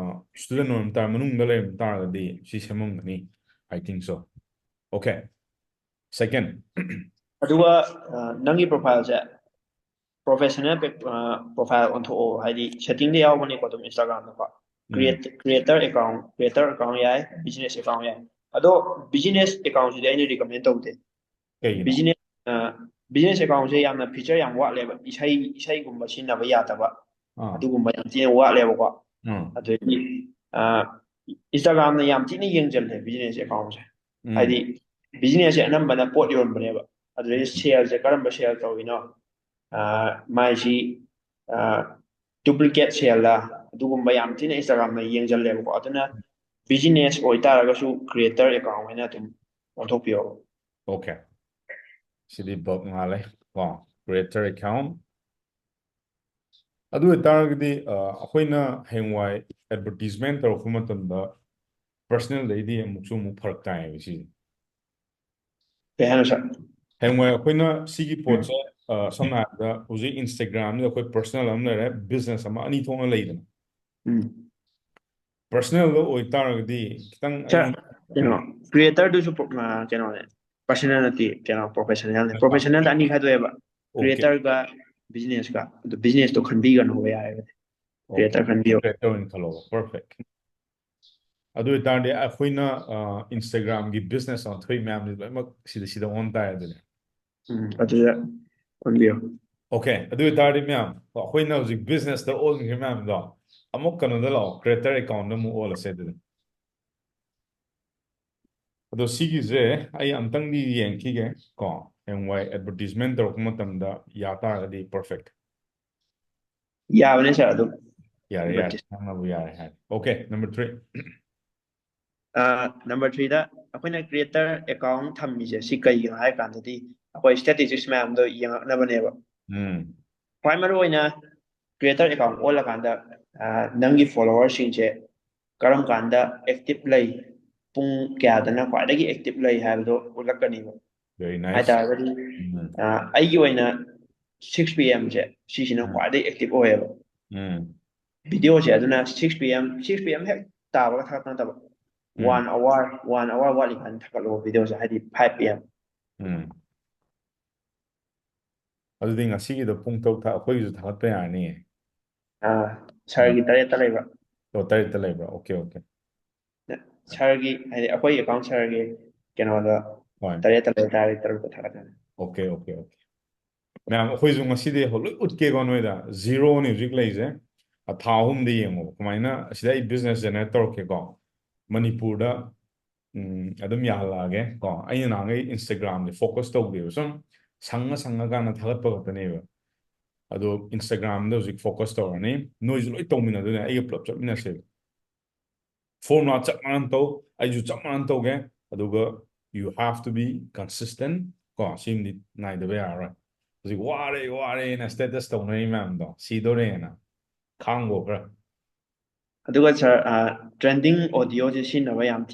ꯁ꯭ꯇꯨꯗꯦꯟ ꯑꯣꯏꯔꯝ ꯇꯥꯔ ꯃꯅꯨꯡꯗ ꯂꯩꯔꯝ ꯇꯥꯔꯒꯗꯤ ꯁꯤ ꯁꯦꯝꯃꯝꯒꯅꯤ I think so okay second ꯑꯗꯨꯒ ꯅꯪꯒꯤ ꯄ꯭ꯔꯣꯐꯥꯏꯜꯁꯦ ꯄ꯭ꯔꯣꯐꯦꯁꯅꯦꯜ ꯄ꯭ꯔꯣꯐꯥꯏꯜ ꯑꯣꯟꯊꯣꯛꯑꯣ ꯍꯥꯏꯗꯤ ꯁꯦꯠꯇꯤꯡꯗ ꯌꯥꯎꯕꯅꯦꯀꯣ ꯑꯗꯨꯝ ꯏꯟꯁꯇꯥꯒ꯭ꯔꯥꯝꯗꯀꯣ ꯀ꯭ꯔꯤꯌꯦꯇꯔ ꯑꯦꯀꯥꯎꯟ ꯌꯥꯏ ꯕꯤꯖꯤꯅꯦꯁ ꯑꯦꯀꯥꯎꯟ ꯌꯥꯏ ꯑꯗꯣ ꯕꯤꯖꯤꯅꯦꯁ ꯑꯦꯀꯥꯎꯟꯁꯤꯗꯤ ꯑꯩꯅ ꯔꯤꯀꯃꯦꯟ ꯇꯧꯗꯦ ꯀꯩꯒꯤꯅꯣ ꯕꯤꯖꯤꯅꯦꯁ ꯑꯦꯀꯥꯎꯟꯁꯦ ꯌꯥꯝꯅ ꯐꯤꯆꯔ ꯌꯥꯝ ꯋꯥꯠꯂꯦꯕ ꯏꯁꯩꯒꯨꯝꯕ ꯁꯤꯖꯤꯟꯅꯕ ꯌꯥꯗꯕ ꯑꯗꯨꯒꯨꯝꯕ ꯌꯥꯝ ꯊꯤꯅ ꯋꯥꯠꯂꯦꯕꯀꯣ ꯑꯗꯨꯗꯒꯤ ꯏꯟꯁꯇꯥꯒ꯭ꯔꯥꯝꯅ ꯌꯥꯝ ꯊꯤꯅ ꯌꯦꯡꯁꯤꯜꯂꯦ ꯕꯤꯖꯤꯅꯦꯁ ꯑꯦꯀꯥꯎꯟꯁꯦ ꯍꯥꯏꯗꯤ ꯕꯤꯖꯤꯅꯦꯁꯁꯦ ꯑꯅꯝꯕꯅ ꯄꯣꯠ ꯌꯣꯟꯕꯅꯦꯕ ꯑꯗꯨꯗꯩ ꯁꯦꯜꯁꯦ ꯀꯔꯝꯕ ꯁꯦꯜ ꯇꯧꯔꯤꯅꯣ ꯃꯥꯏꯁꯤ ꯗꯨꯄ꯭ꯂꯤꯀꯦꯠ ꯁꯦꯜꯂ ꯑꯗꯨꯒꯨꯝꯕ ꯌꯥꯝ ꯊꯤꯅ ꯏꯟꯁꯇꯥꯒ꯭ꯔꯥꯝꯅ ꯌꯦꯡꯁꯤꯜꯂꯦꯕꯀꯣ ꯑꯗꯨꯅ ꯕꯤꯖꯤꯅꯦꯁ ꯑꯣꯏꯇꯥꯔꯒꯁꯨ ꯀ꯭ꯔꯤꯌꯦꯇꯔ ꯑꯦꯀꯥꯎꯟ ꯍꯥꯏꯅ ꯑꯗꯨꯝ ꯑꯣꯟꯊꯣꯛꯄꯤꯌꯣ okay ꯁꯤꯗꯤ ꯕꯛ ꯉꯥꯜꯂꯦ ꯀꯣ ꯀ꯭ꯔꯤꯌꯦꯇꯔ ꯑꯦꯀꯥꯎꯟ ꯑꯗꯨ ꯑꯣꯏꯇꯥꯔꯒꯗꯤ ꯑꯩꯈꯣꯏꯅ ꯍꯌꯦꯡꯋꯥꯏ ꯑꯦꯗꯚꯔꯇꯤꯖꯃꯦꯟ ꯇꯧꯔꯛꯄ ꯃꯇꯝꯗ ꯄꯔꯁꯅꯦꯜꯗꯩꯗꯤ ꯑꯃꯨꯛꯁꯨ ꯐꯔꯛ ꯇꯥꯏꯌꯦꯕ ꯁꯤꯁꯦ ꯀꯩ ꯍꯥꯏꯅꯣ ꯁꯥꯔ ꯍꯌꯦꯡꯋꯥꯏ ꯑꯩꯈꯣꯏꯅ ꯁꯤꯒꯤ ꯄꯣꯠꯁꯦ ꯁꯝꯅ ꯍꯥꯏꯔꯕꯗ ꯍꯧꯖꯤꯛ ꯏꯟꯁꯇꯥꯒ꯭ꯔꯥꯝꯁꯤꯗ ꯑꯩꯈꯣꯏ ꯄꯔꯁꯅꯦꯜ ꯑꯃ ꯂꯩꯔꯦ ꯕꯤꯖꯤꯅꯦꯁ ꯑꯃ ꯑꯅꯤ ꯊꯣꯛꯅ ꯂꯩꯗꯅ ꯄꯔꯁꯅꯦꯜꯗ ꯑꯣꯏꯇꯥꯔꯒꯗꯤ ꯈꯤꯇꯪ ꯁꯥꯔ ꯑꯩꯉꯣꯟꯗ ꯀꯩꯅꯣ ꯀ꯭ꯔꯤꯌꯦꯇꯔꯗꯨꯁꯨ ꯀꯩꯅꯣꯅꯦ ꯄꯔꯁꯅꯦꯜ ꯅꯠꯇꯦ ꯀꯩꯅꯣ ꯄ꯭ꯔꯣꯐꯦꯁꯅꯦꯜꯅꯦ ꯄ꯭ꯔꯣꯐꯦꯁꯅꯦꯜꯗ ꯑꯅꯤ ꯈꯥꯏꯗꯣꯛꯑꯦꯕ ꯑꯣꯀꯦ ꯀ꯭ꯔꯤꯌꯦꯇꯔꯒ ꯕꯤꯖꯤꯅꯦꯁꯀ ꯑꯗꯨ ꯕꯤꯖꯤꯅꯦꯁꯇꯣ ꯈꯟꯕꯤꯒꯅꯣꯕ ꯌꯥꯔꯒꯗꯤ ꯑꯣꯀꯦ ꯀ꯭ꯔꯤꯌꯦꯇꯔ ꯈꯟꯕꯤꯌꯣ ꯀ꯭ꯔꯤꯌꯦꯇꯔ ꯑꯣꯏꯅ ꯈꯜꯂꯣꯕ ꯄꯔꯐꯦꯛ ꯑꯗꯨ ꯑꯣꯏꯇꯥꯔꯗꯤ ꯑꯩꯈꯣꯏꯅ ꯏꯟꯁꯇꯥꯒ꯭ꯔꯥꯝꯒꯤ ꯕꯤꯖꯤꯅꯦꯁ ꯑꯃ ꯊꯣꯛꯏ ꯃꯌꯥꯝꯁꯤ ꯂꯣꯏꯅꯃꯛ ꯁꯤꯗ ꯑꯣꯟ ꯇꯥꯏ ꯑꯗꯨꯅꯦ ꯑꯗꯨꯗ ꯑꯣꯟꯕꯤꯌꯣ ꯑꯣꯀꯦ ꯑꯗꯨ ꯑꯣꯏꯇꯥꯔꯗꯤ ꯃꯌꯥꯝ ꯑꯩꯈꯣꯏꯅ ꯍꯧꯖꯤꯛ ꯕꯤꯖꯤꯅꯦꯁꯇ ꯑꯣꯟꯈꯤꯕ ꯃꯌꯥꯝꯗꯣ ꯑꯃꯨꯛ ꯀꯩꯅꯣꯗ ꯂꯥꯛꯑꯣ ꯀ꯭ꯔꯤꯌꯦꯇꯔ ꯑꯦꯀꯥꯎꯟꯗ ꯑꯃꯨꯛ ꯑꯣꯜꯂꯁꯦ ꯑꯗꯨꯗꯤ ꯑꯗꯣ ꯁꯤꯒꯤꯁꯦ ꯑꯩ ꯑꯝꯇꯪꯗꯤ ꯌꯦꯡꯈꯤꯒꯦ ꯀꯣ ꯍꯌꯦꯡꯋꯥꯏ ꯑꯦꯗꯚꯔꯇꯤꯖꯃꯦꯟ ꯇꯧꯔꯛꯄ ꯃꯇꯝꯗ ꯌꯥ ꯇꯥꯔꯒꯗꯤ ꯄꯔꯐꯦꯛ ꯌꯥꯕꯅꯦ ꯁꯥꯔ ꯑꯗꯨꯝ ꯌꯥꯔꯦ ꯌꯥꯔꯦ ꯄ꯭ꯔꯦꯛꯇꯤꯁ ꯅꯪꯅꯕꯨ ꯌꯥꯔꯦ ꯍꯥꯏ ꯑꯣꯀꯦ ꯅꯝꯕꯔ 3 ꯅꯝꯕꯔ 3ꯗ ꯑꯩꯈꯣꯏꯅ ꯀ꯭ꯔꯤꯌꯦꯇꯔ ꯑꯦꯀꯥꯎꯟ ꯊꯝꯃꯤꯁꯦ ꯁꯤ ꯀꯩꯒꯤꯅꯣ ꯍꯥꯏ ꯀꯥꯟꯗꯗꯤ ꯑꯩꯈꯣꯏ ꯁ꯭ꯇꯦꯇꯤꯁꯇꯤꯛꯁ ꯃꯌꯥꯝꯗꯣ ꯌꯦꯡꯉꯛꯅꯕꯅꯦꯕ ꯈ꯭ꯋꯥꯏ ꯃꯔꯨ ꯑꯣꯏꯅ ꯀ꯭ꯔꯤꯌꯦꯇꯔ ꯑꯦꯀꯥꯎꯟ ꯑꯣꯜꯂꯀꯥꯟꯗ ꯅꯪꯒꯤ ꯐꯣꯂꯣꯋꯔꯁꯤꯡꯁꯦ ꯀꯔꯝ ꯀꯥꯟꯗ ꯑꯦꯛꯇꯤꯚ ꯂꯩ ꯄꯨꯡ ꯀꯌꯥꯗꯅ ꯈ꯭ꯋꯥꯏꯗꯒꯤ ꯑꯦꯛꯇꯤꯚ ꯂꯩ ꯍꯥꯏꯕꯗꯣ ꯎꯠꯂꯛꯀꯅꯤꯕ very nice ꯍꯥꯏꯇꯥꯔꯒꯗꯤ ꯑꯩꯒꯤ ꯑꯣꯏꯅ 6 PM ꯁꯦ ꯁꯤꯁꯤꯅ ꯈ꯭ꯋꯥꯏꯗꯒꯤ ꯑꯦꯛꯇꯤꯚ ꯑꯣꯏꯌꯦꯕ ꯚꯤꯗꯤꯑꯣꯁꯦ ꯑꯗꯨꯅ 6 PM ꯍꯦꯛ ꯇꯥꯕꯒ ꯊꯥꯒꯠꯄ ꯅꯠꯇꯕ 1 hour ꯋꯥꯠꯂꯤꯀꯥꯟꯗ ꯊꯥꯒꯠꯂꯛꯑꯣ ꯚꯤꯗꯤꯑꯣꯁꯦ ꯍꯥꯏꯗꯤ 5 PM ꯑꯗꯨꯗꯤ ꯉꯁꯤꯒꯤꯗꯣ ꯄꯨꯡ 6 ꯑꯩꯈꯣꯏꯒꯤꯁꯨ ꯊꯥꯒꯠꯄ ꯌꯥꯔꯅꯤꯌꯦ ꯁꯥꯔꯒꯤ 3ꯗ ꯂꯩꯕ꯭ꯔꯥ 3ꯗ ꯂꯩꯕ꯭ꯔꯥ ꯑꯣꯀꯦ ꯑꯣꯀꯦ ꯁꯥꯔꯒꯤ ꯍꯥꯏꯗꯤ ꯑꯩꯈꯣꯏ ꯑꯦꯀꯥꯎꯟ ꯁꯥꯔꯒꯤ ꯀꯩꯅꯣꯗ ꯍꯣꯏ 3ꯗ ꯂꯩ ꯇꯥꯔꯗꯤ 3ꯗ ꯊꯥꯒꯠꯀꯅꯤ ꯑꯣꯀꯦ ꯑꯣꯀꯦ ꯑꯣꯀꯦ ꯃꯌꯥꯝ ꯑꯩꯈꯣꯏꯁꯨ ꯉꯁꯤꯗꯤ ꯂꯣꯏ ꯎꯠꯀꯦꯀꯣ ꯅꯣꯏꯗ ꯖꯤꯔꯣꯅꯤ ꯍꯧꯖꯤꯛ ꯂꯩꯁꯦ ꯊꯥ 3ꯗ ꯌꯦꯡꯉꯣ ꯀꯃꯥꯏꯅ ꯑꯁꯤꯗ ꯑꯩ ꯕꯤꯖꯤꯅꯦꯁ ꯖꯦꯅꯦꯔꯦꯠ ꯇꯧꯔꯛꯀꯦꯀꯣ ꯃꯅꯤꯄꯨꯔꯗ ꯑꯗꯨꯝ ꯌꯥꯍꯜꯂꯛꯑꯒꯦ ꯀꯣ ꯑꯩꯅ ꯅꯍꯥꯟꯒꯩ ꯏꯟꯁꯇꯥꯒ꯭ꯔꯥꯝꯁꯦ ꯐꯣꯀꯁ ꯇꯧꯗꯦꯕ ꯁꯨꯝ ꯁꯪꯉꯀꯥꯟꯗ ꯊꯥꯒꯠꯄ ꯈꯛꯇꯅꯦꯕ ꯑꯗꯣ ꯏꯟꯁꯇꯥꯒ꯭ꯔꯥꯝꯗ ꯍꯧꯖꯤꯛ ꯐꯣꯀꯁ ꯇꯧꯔꯅꯤ ꯅꯣꯏꯁꯨ ꯂꯣꯏ ꯇꯧꯃꯤꯟꯅꯗꯣꯏꯅꯦ ꯑꯩꯒ ꯄꯨꯂꯞ ꯆꯠꯃꯤꯟꯅꯁꯦꯕ ꯐꯣꯔꯃꯨꯂꯥ ꯆꯞ ꯃꯥꯟꯅꯅ ꯇꯧ ꯑꯩꯁꯨ ꯆꯞ ꯃꯥꯟꯅꯅ ꯇꯧꯒꯦ ꯑꯗꯨꯒ you have to be consistent ꯀꯣ ꯁꯤꯃꯗꯤ ꯅꯥꯏꯗꯕ ꯌꯥꯔꯔꯣꯏ ꯍꯧꯖꯤꯛ ꯋꯥꯔꯦꯅ ꯁ꯭ꯇꯦꯇꯁ ꯇꯧꯅꯔꯤ ꯃꯌꯥꯝꯗꯣ ꯁꯤꯗꯣꯔꯦꯅ ꯈꯥꯡꯒꯣ ꯈꯔ ꯑꯗꯨꯒ ꯁꯥꯔ ꯇ꯭ꯔꯦꯟꯗꯤꯡ ꯑꯣꯗꯤꯑꯣꯁꯦ ꯁꯤꯖꯤꯟꯅꯕ ꯌꯥꯝ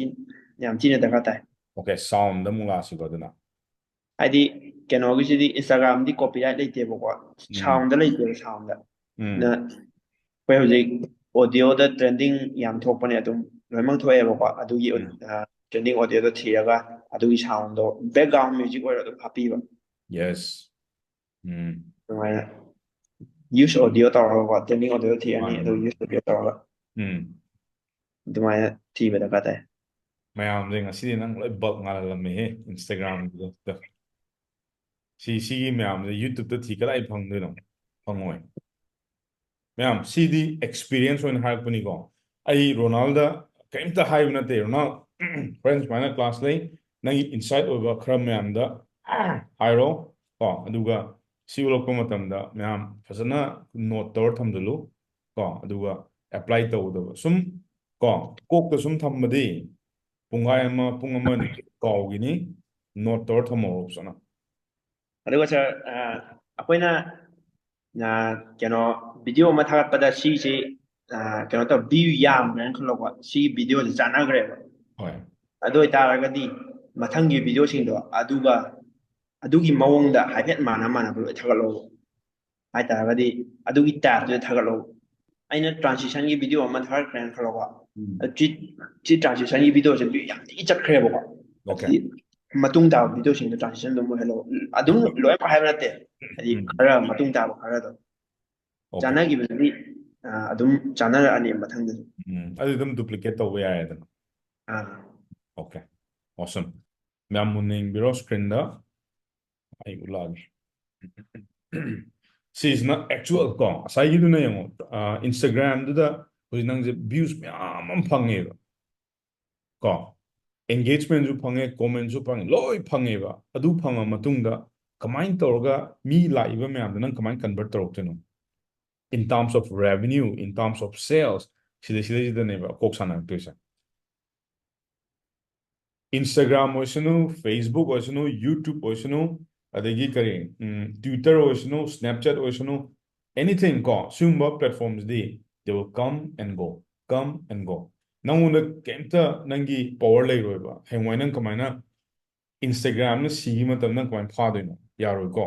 ꯊꯤꯅ ꯗꯔꯀꯥꯔ ꯇꯥꯏ ꯑꯣꯀꯦ ꯁꯥꯎꯟꯗ ꯑꯃꯨꯛ ꯂꯥꯛꯑꯁꯤꯀꯣ ꯑꯗꯨꯅ ꯍꯥꯏꯗꯤ ꯀꯩꯅꯣꯒꯤꯁꯤꯗꯤ ꯏꯟꯁꯇꯥꯒ꯭ꯔꯥꯝꯗꯤ ꯀꯣꯄꯤꯔꯥꯏꯠ ꯂꯩꯇꯦꯕꯀꯣ ꯁꯥꯎꯟꯗ ꯂꯩꯇꯦꯕ ꯁꯥꯎꯟꯗ ꯑꯩꯈꯣꯏ ꯍꯧꯖꯤꯛ ꯑꯣꯗꯤꯑꯣꯗ ꯇ꯭ꯔꯦꯟꯗꯤꯡ ꯌꯥꯝ ꯊꯣꯛꯄꯅꯦ ꯑꯗꯨꯝ ꯂꯣꯏꯅꯃꯛ ꯊꯣꯛꯑꯦꯕꯀꯣ ꯑꯗꯨꯒꯤ ꯇ꯭ꯔꯦꯟꯗꯤꯡ ꯑꯣꯗꯤꯑꯣꯗꯣ ꯊꯤꯔꯒ ꯑꯗꯨꯒꯤ ꯁꯥꯎꯟꯗꯣ ꯕꯦꯛꯒ꯭ꯔꯥꯎꯟ ꯃ꯭ꯌꯨꯖꯤꯛ ꯑꯣꯏꯔꯣ ꯑꯗꯨꯝ ꯍꯥꯞꯄꯤꯕ ꯌꯦꯁ ꯑꯗꯨꯃꯥꯏꯅ ꯌꯨꯁ ꯑꯣꯗꯤꯑꯣ ꯇꯧꯔꯒꯀꯣ ꯇ꯭ꯔꯦꯟꯗꯤꯡ ꯑꯣꯗꯤꯑꯣ ꯊꯤꯔꯅꯤ ꯃꯥꯅꯦ ꯑꯗꯨꯒ ꯌꯨꯁ ꯑꯣꯗꯤꯑꯣ ꯇꯧꯔꯒ ꯑꯗꯨꯃꯥꯏꯅ ꯊꯤꯕ ꯗꯔꯀꯥꯔ ꯇꯥꯏ ꯃꯌꯥꯝꯁꯦ ꯉꯁꯤꯗꯤ ꯅꯪ ꯂꯣꯏ ꯕꯜꯛ ꯉꯥꯜꯍꯜꯂꯝꯃꯦꯍꯦ ꯏꯟꯁꯇꯥꯒ꯭ꯔꯥꯝꯒꯤꯗ ꯁꯤꯒꯤ ꯃꯌꯥꯝꯁꯦ ꯌꯨꯇꯨꯕꯇ ꯊꯤ ꯀꯗꯥꯏ ꯐꯪꯗꯣꯏꯅꯣ ꯐꯪꯉꯣꯏ ꯃꯌꯥꯝ ꯁꯤꯗꯤ ꯑꯦꯛꯁꯄꯤꯔꯤꯌꯦꯟꯁ ꯑꯣꯏꯅ ꯍꯥꯏꯔꯛꯄꯅꯤꯀꯣ ꯑꯩ ꯔꯣꯅꯥꯜꯗ ꯀꯔꯤꯝꯇ ꯍꯥꯏꯕ ꯅꯠꯇꯦ ꯔꯣꯅꯥꯜ ꯍꯣꯔꯦꯟ ꯁꯨꯃꯥꯏꯅ ꯀ꯭ꯂꯥꯁ ꯂꯩ ꯅꯪꯒꯤ ꯏꯟꯁꯥꯏꯠ ꯑꯣꯏꯕ ꯈꯔ ꯃꯌꯥꯝꯗ ꯍꯥꯏꯔꯣ ꯀꯣ ꯑꯗꯨꯒ ꯁꯤ ꯎꯠꯂꯛꯄ ꯃꯇꯝꯗ ꯃꯌꯥꯝ ꯐꯖꯅ ꯅꯣꯠ ꯇꯧꯔ ꯊꯝꯖꯤꯜꯂꯨ ꯀꯣ ꯑꯗꯨꯒ ꯑꯦꯄ꯭ꯂꯥꯏ ꯇꯧꯒꯗꯕ ꯁꯨꯝ ꯀꯣ ꯀꯣꯛꯇ ꯁꯨꯝ ꯊꯝꯕꯗꯤ ꯄꯨꯡꯈꯥꯏ ꯑꯃ ꯄꯨꯡ ꯑꯃ ꯑꯅꯤ ꯀꯥꯎꯈꯤꯅꯤ ꯅꯣꯠ ꯇꯧꯔ ꯊꯝꯃꯧꯔꯣ ꯐꯖꯅ ꯑꯗꯨꯒ ꯁꯥꯔ ꯑꯩꯈꯣꯏꯅ ꯀꯩꯅꯣ ꯚꯤꯗꯤꯑꯣ ꯑꯃ ꯊꯥꯒꯠꯄꯗ ꯁꯤꯁꯤ ꯀꯩꯅꯣ ꯇꯧ ꯚ꯭ꯌꯨ ꯌꯥꯝꯈ꯭ꯔꯦꯅ ꯈꯜꯂꯣꯀꯣ ꯁꯤꯒꯤ ꯚꯤꯗꯤꯑꯣꯁꯦ ꯆꯥꯟꯅꯈ꯭ꯔꯦꯕ ꯍꯣꯏ ꯑꯗꯨ ꯑꯣꯏꯇꯥꯔꯒꯗꯤ ꯃꯊꯪꯒꯤ ꯚꯤꯗꯤꯑꯣꯁꯤꯡꯗꯣ ꯑꯗꯨꯒꯤ ꯃꯑꯣꯡꯗ ꯍꯥꯏꯐꯦꯠ ꯃꯥꯟꯅꯕ ꯂꯣꯏ ꯊꯥꯒꯠꯂꯛꯑꯣ ꯍꯥꯏꯇꯥꯔꯒꯗꯤ ꯑꯗꯨꯒꯤ ꯇꯥꯏꯞꯇꯨꯗ ꯊꯥꯒꯠꯂꯛꯑꯣ ꯑꯩꯅ ꯇ꯭ꯔꯥꯟꯁꯤꯁꯟꯒꯤ ꯚꯤꯗꯤꯑꯣ ꯑꯃ ꯊꯥꯒꯠꯈ꯭ꯔꯦꯅ ꯈꯜꯂꯣꯀꯣ ꯁꯤ ꯇ꯭ꯔꯥꯟꯁꯤꯁꯟꯒꯤ ꯚꯤꯗꯤꯑꯣꯁꯦ ꯚ꯭ꯌꯨ ꯌꯥꯝ ꯊꯤ ꯆꯠꯈ꯭ꯔꯦꯕꯀꯣ ꯑꯣꯀꯦ ꯑꯗꯨꯗꯤ ꯃꯇꯨꯡ ꯇꯥꯕ ꯚꯤꯗꯤꯑꯣꯁꯤꯡꯗꯣ ꯇ꯭ꯔꯥꯟꯁꯤꯁꯟ ꯑꯗꯨꯝ ꯑꯣꯏꯍꯜꯂꯛꯑꯣ ꯑꯗꯨꯝ ꯂꯣꯏꯅꯃꯛ ꯍꯥꯏꯕ ꯅꯠꯇꯦ ꯍꯥꯏꯗꯤ ꯈꯔ ꯃꯇꯨꯡ ꯇꯥꯕ ꯈꯔꯗꯣ ꯑꯣꯀꯦ ꯆꯥꯅꯈꯤꯕꯗꯨꯗꯤ ꯑꯗꯨꯝ ꯆꯥꯅꯔꯛꯑꯅꯤ ꯃꯊꯪꯗꯁꯨ ꯑꯗꯨ ꯑꯗꯨꯝ ꯗꯨꯄ꯭ꯂꯤꯀꯦꯠ ꯇꯧꯕ ꯌꯥꯏꯗꯅ ꯑꯣꯀꯦ ꯑꯣꯁꯝ ꯃꯌꯥꯝ ꯃꯨꯟꯅ ꯌꯦꯡꯕꯤꯔꯣ ꯁ꯭ꯀ꯭ꯔꯤꯟꯗ ꯑꯩ ꯎꯠꯂꯛꯑꯒꯦ ꯁꯤꯁꯤꯅ ꯑꯦꯛꯆꯨꯑꯦꯜ ꯀꯣ ꯉꯁꯥꯏꯒꯤꯗꯨꯅ ꯌꯦꯡꯉꯣ ꯏꯟꯁꯇꯥꯒ꯭ꯔꯥꯝꯗꯨꯗ ꯍꯧꯖꯤꯛ ꯅꯪꯁꯦ ꯚ꯭ꯌꯨꯁ ꯃꯌꯥꯝ ꯑꯃ ꯐꯪꯉꯦꯕ ꯀꯣ ꯑꯦꯡꯒꯦꯖꯃꯦꯟꯁꯨ ꯐꯪꯉꯦ ꯀꯣꯃꯦꯟꯁꯨ ꯐꯪꯉꯦ ꯂꯣꯏ ꯐꯪꯉꯦꯕ ꯑꯗꯨ ꯐꯪꯉ ꯃꯇꯨꯡꯗ ꯀꯃꯥꯏꯅ ꯇꯧꯔꯒ ꯃꯤ ꯂꯥꯛꯏꯕ ꯃꯌꯥꯝꯗꯣ ꯅꯪ ꯀꯃꯥꯏꯅ ꯀꯟꯚꯔꯠ ꯇꯧꯔꯛꯇꯣꯏꯅꯣ in terms of revenue in terms of sales ꯁꯤꯗꯩꯁꯤꯗꯅꯦꯕ ꯀꯣꯛ ꯁꯥꯟꯅꯔꯛꯇꯣꯏꯁꯦ ꯏꯟꯁꯇꯥꯒ꯭ꯔꯥꯝ ꯑꯣꯏꯁꯅꯨ ꯐꯦꯁꯕꯨꯛ ꯑꯣꯏꯁꯅꯨ ꯌꯨꯇ꯭ꯌꯨꯕ ꯑꯣꯏꯁꯅꯨ ꯑꯗꯒꯤ ꯀꯔꯤ ꯇ꯭ꯋꯤꯇꯔ ꯑꯣꯏꯁꯅꯨ ꯁ꯭ꯅꯦꯞꯆꯦꯠ ꯑꯣꯏꯁꯅꯨ ꯑꯦꯅꯤꯊꯤꯡ ꯀꯣ ꯁꯤꯒꯨꯝꯕ ꯄ꯭ꯂꯦꯠꯐꯣꯝꯁꯤꯗꯤ ꯗꯦ ꯋꯤꯜ ꯀꯝ ꯑꯦꯟ ꯒꯣ ꯅꯪꯉꯣꯟꯗ ꯀꯩꯝꯇ ꯅꯪꯒꯤ ꯄꯋꯥꯔ ꯂꯩꯔꯣꯏꯕ ꯍꯌꯦꯡꯋꯥꯏ ꯅꯪ ꯀꯃꯥꯏꯅ ꯏꯟꯁꯇꯥꯒ꯭ꯔꯥꯝꯅ ꯁꯤꯒꯤ ꯃꯇꯝꯗ ꯅꯪ ꯀꯃꯥꯏꯅ ꯐꯥꯗꯣꯏꯅꯣ ꯌꯥꯔꯣꯏꯀꯣ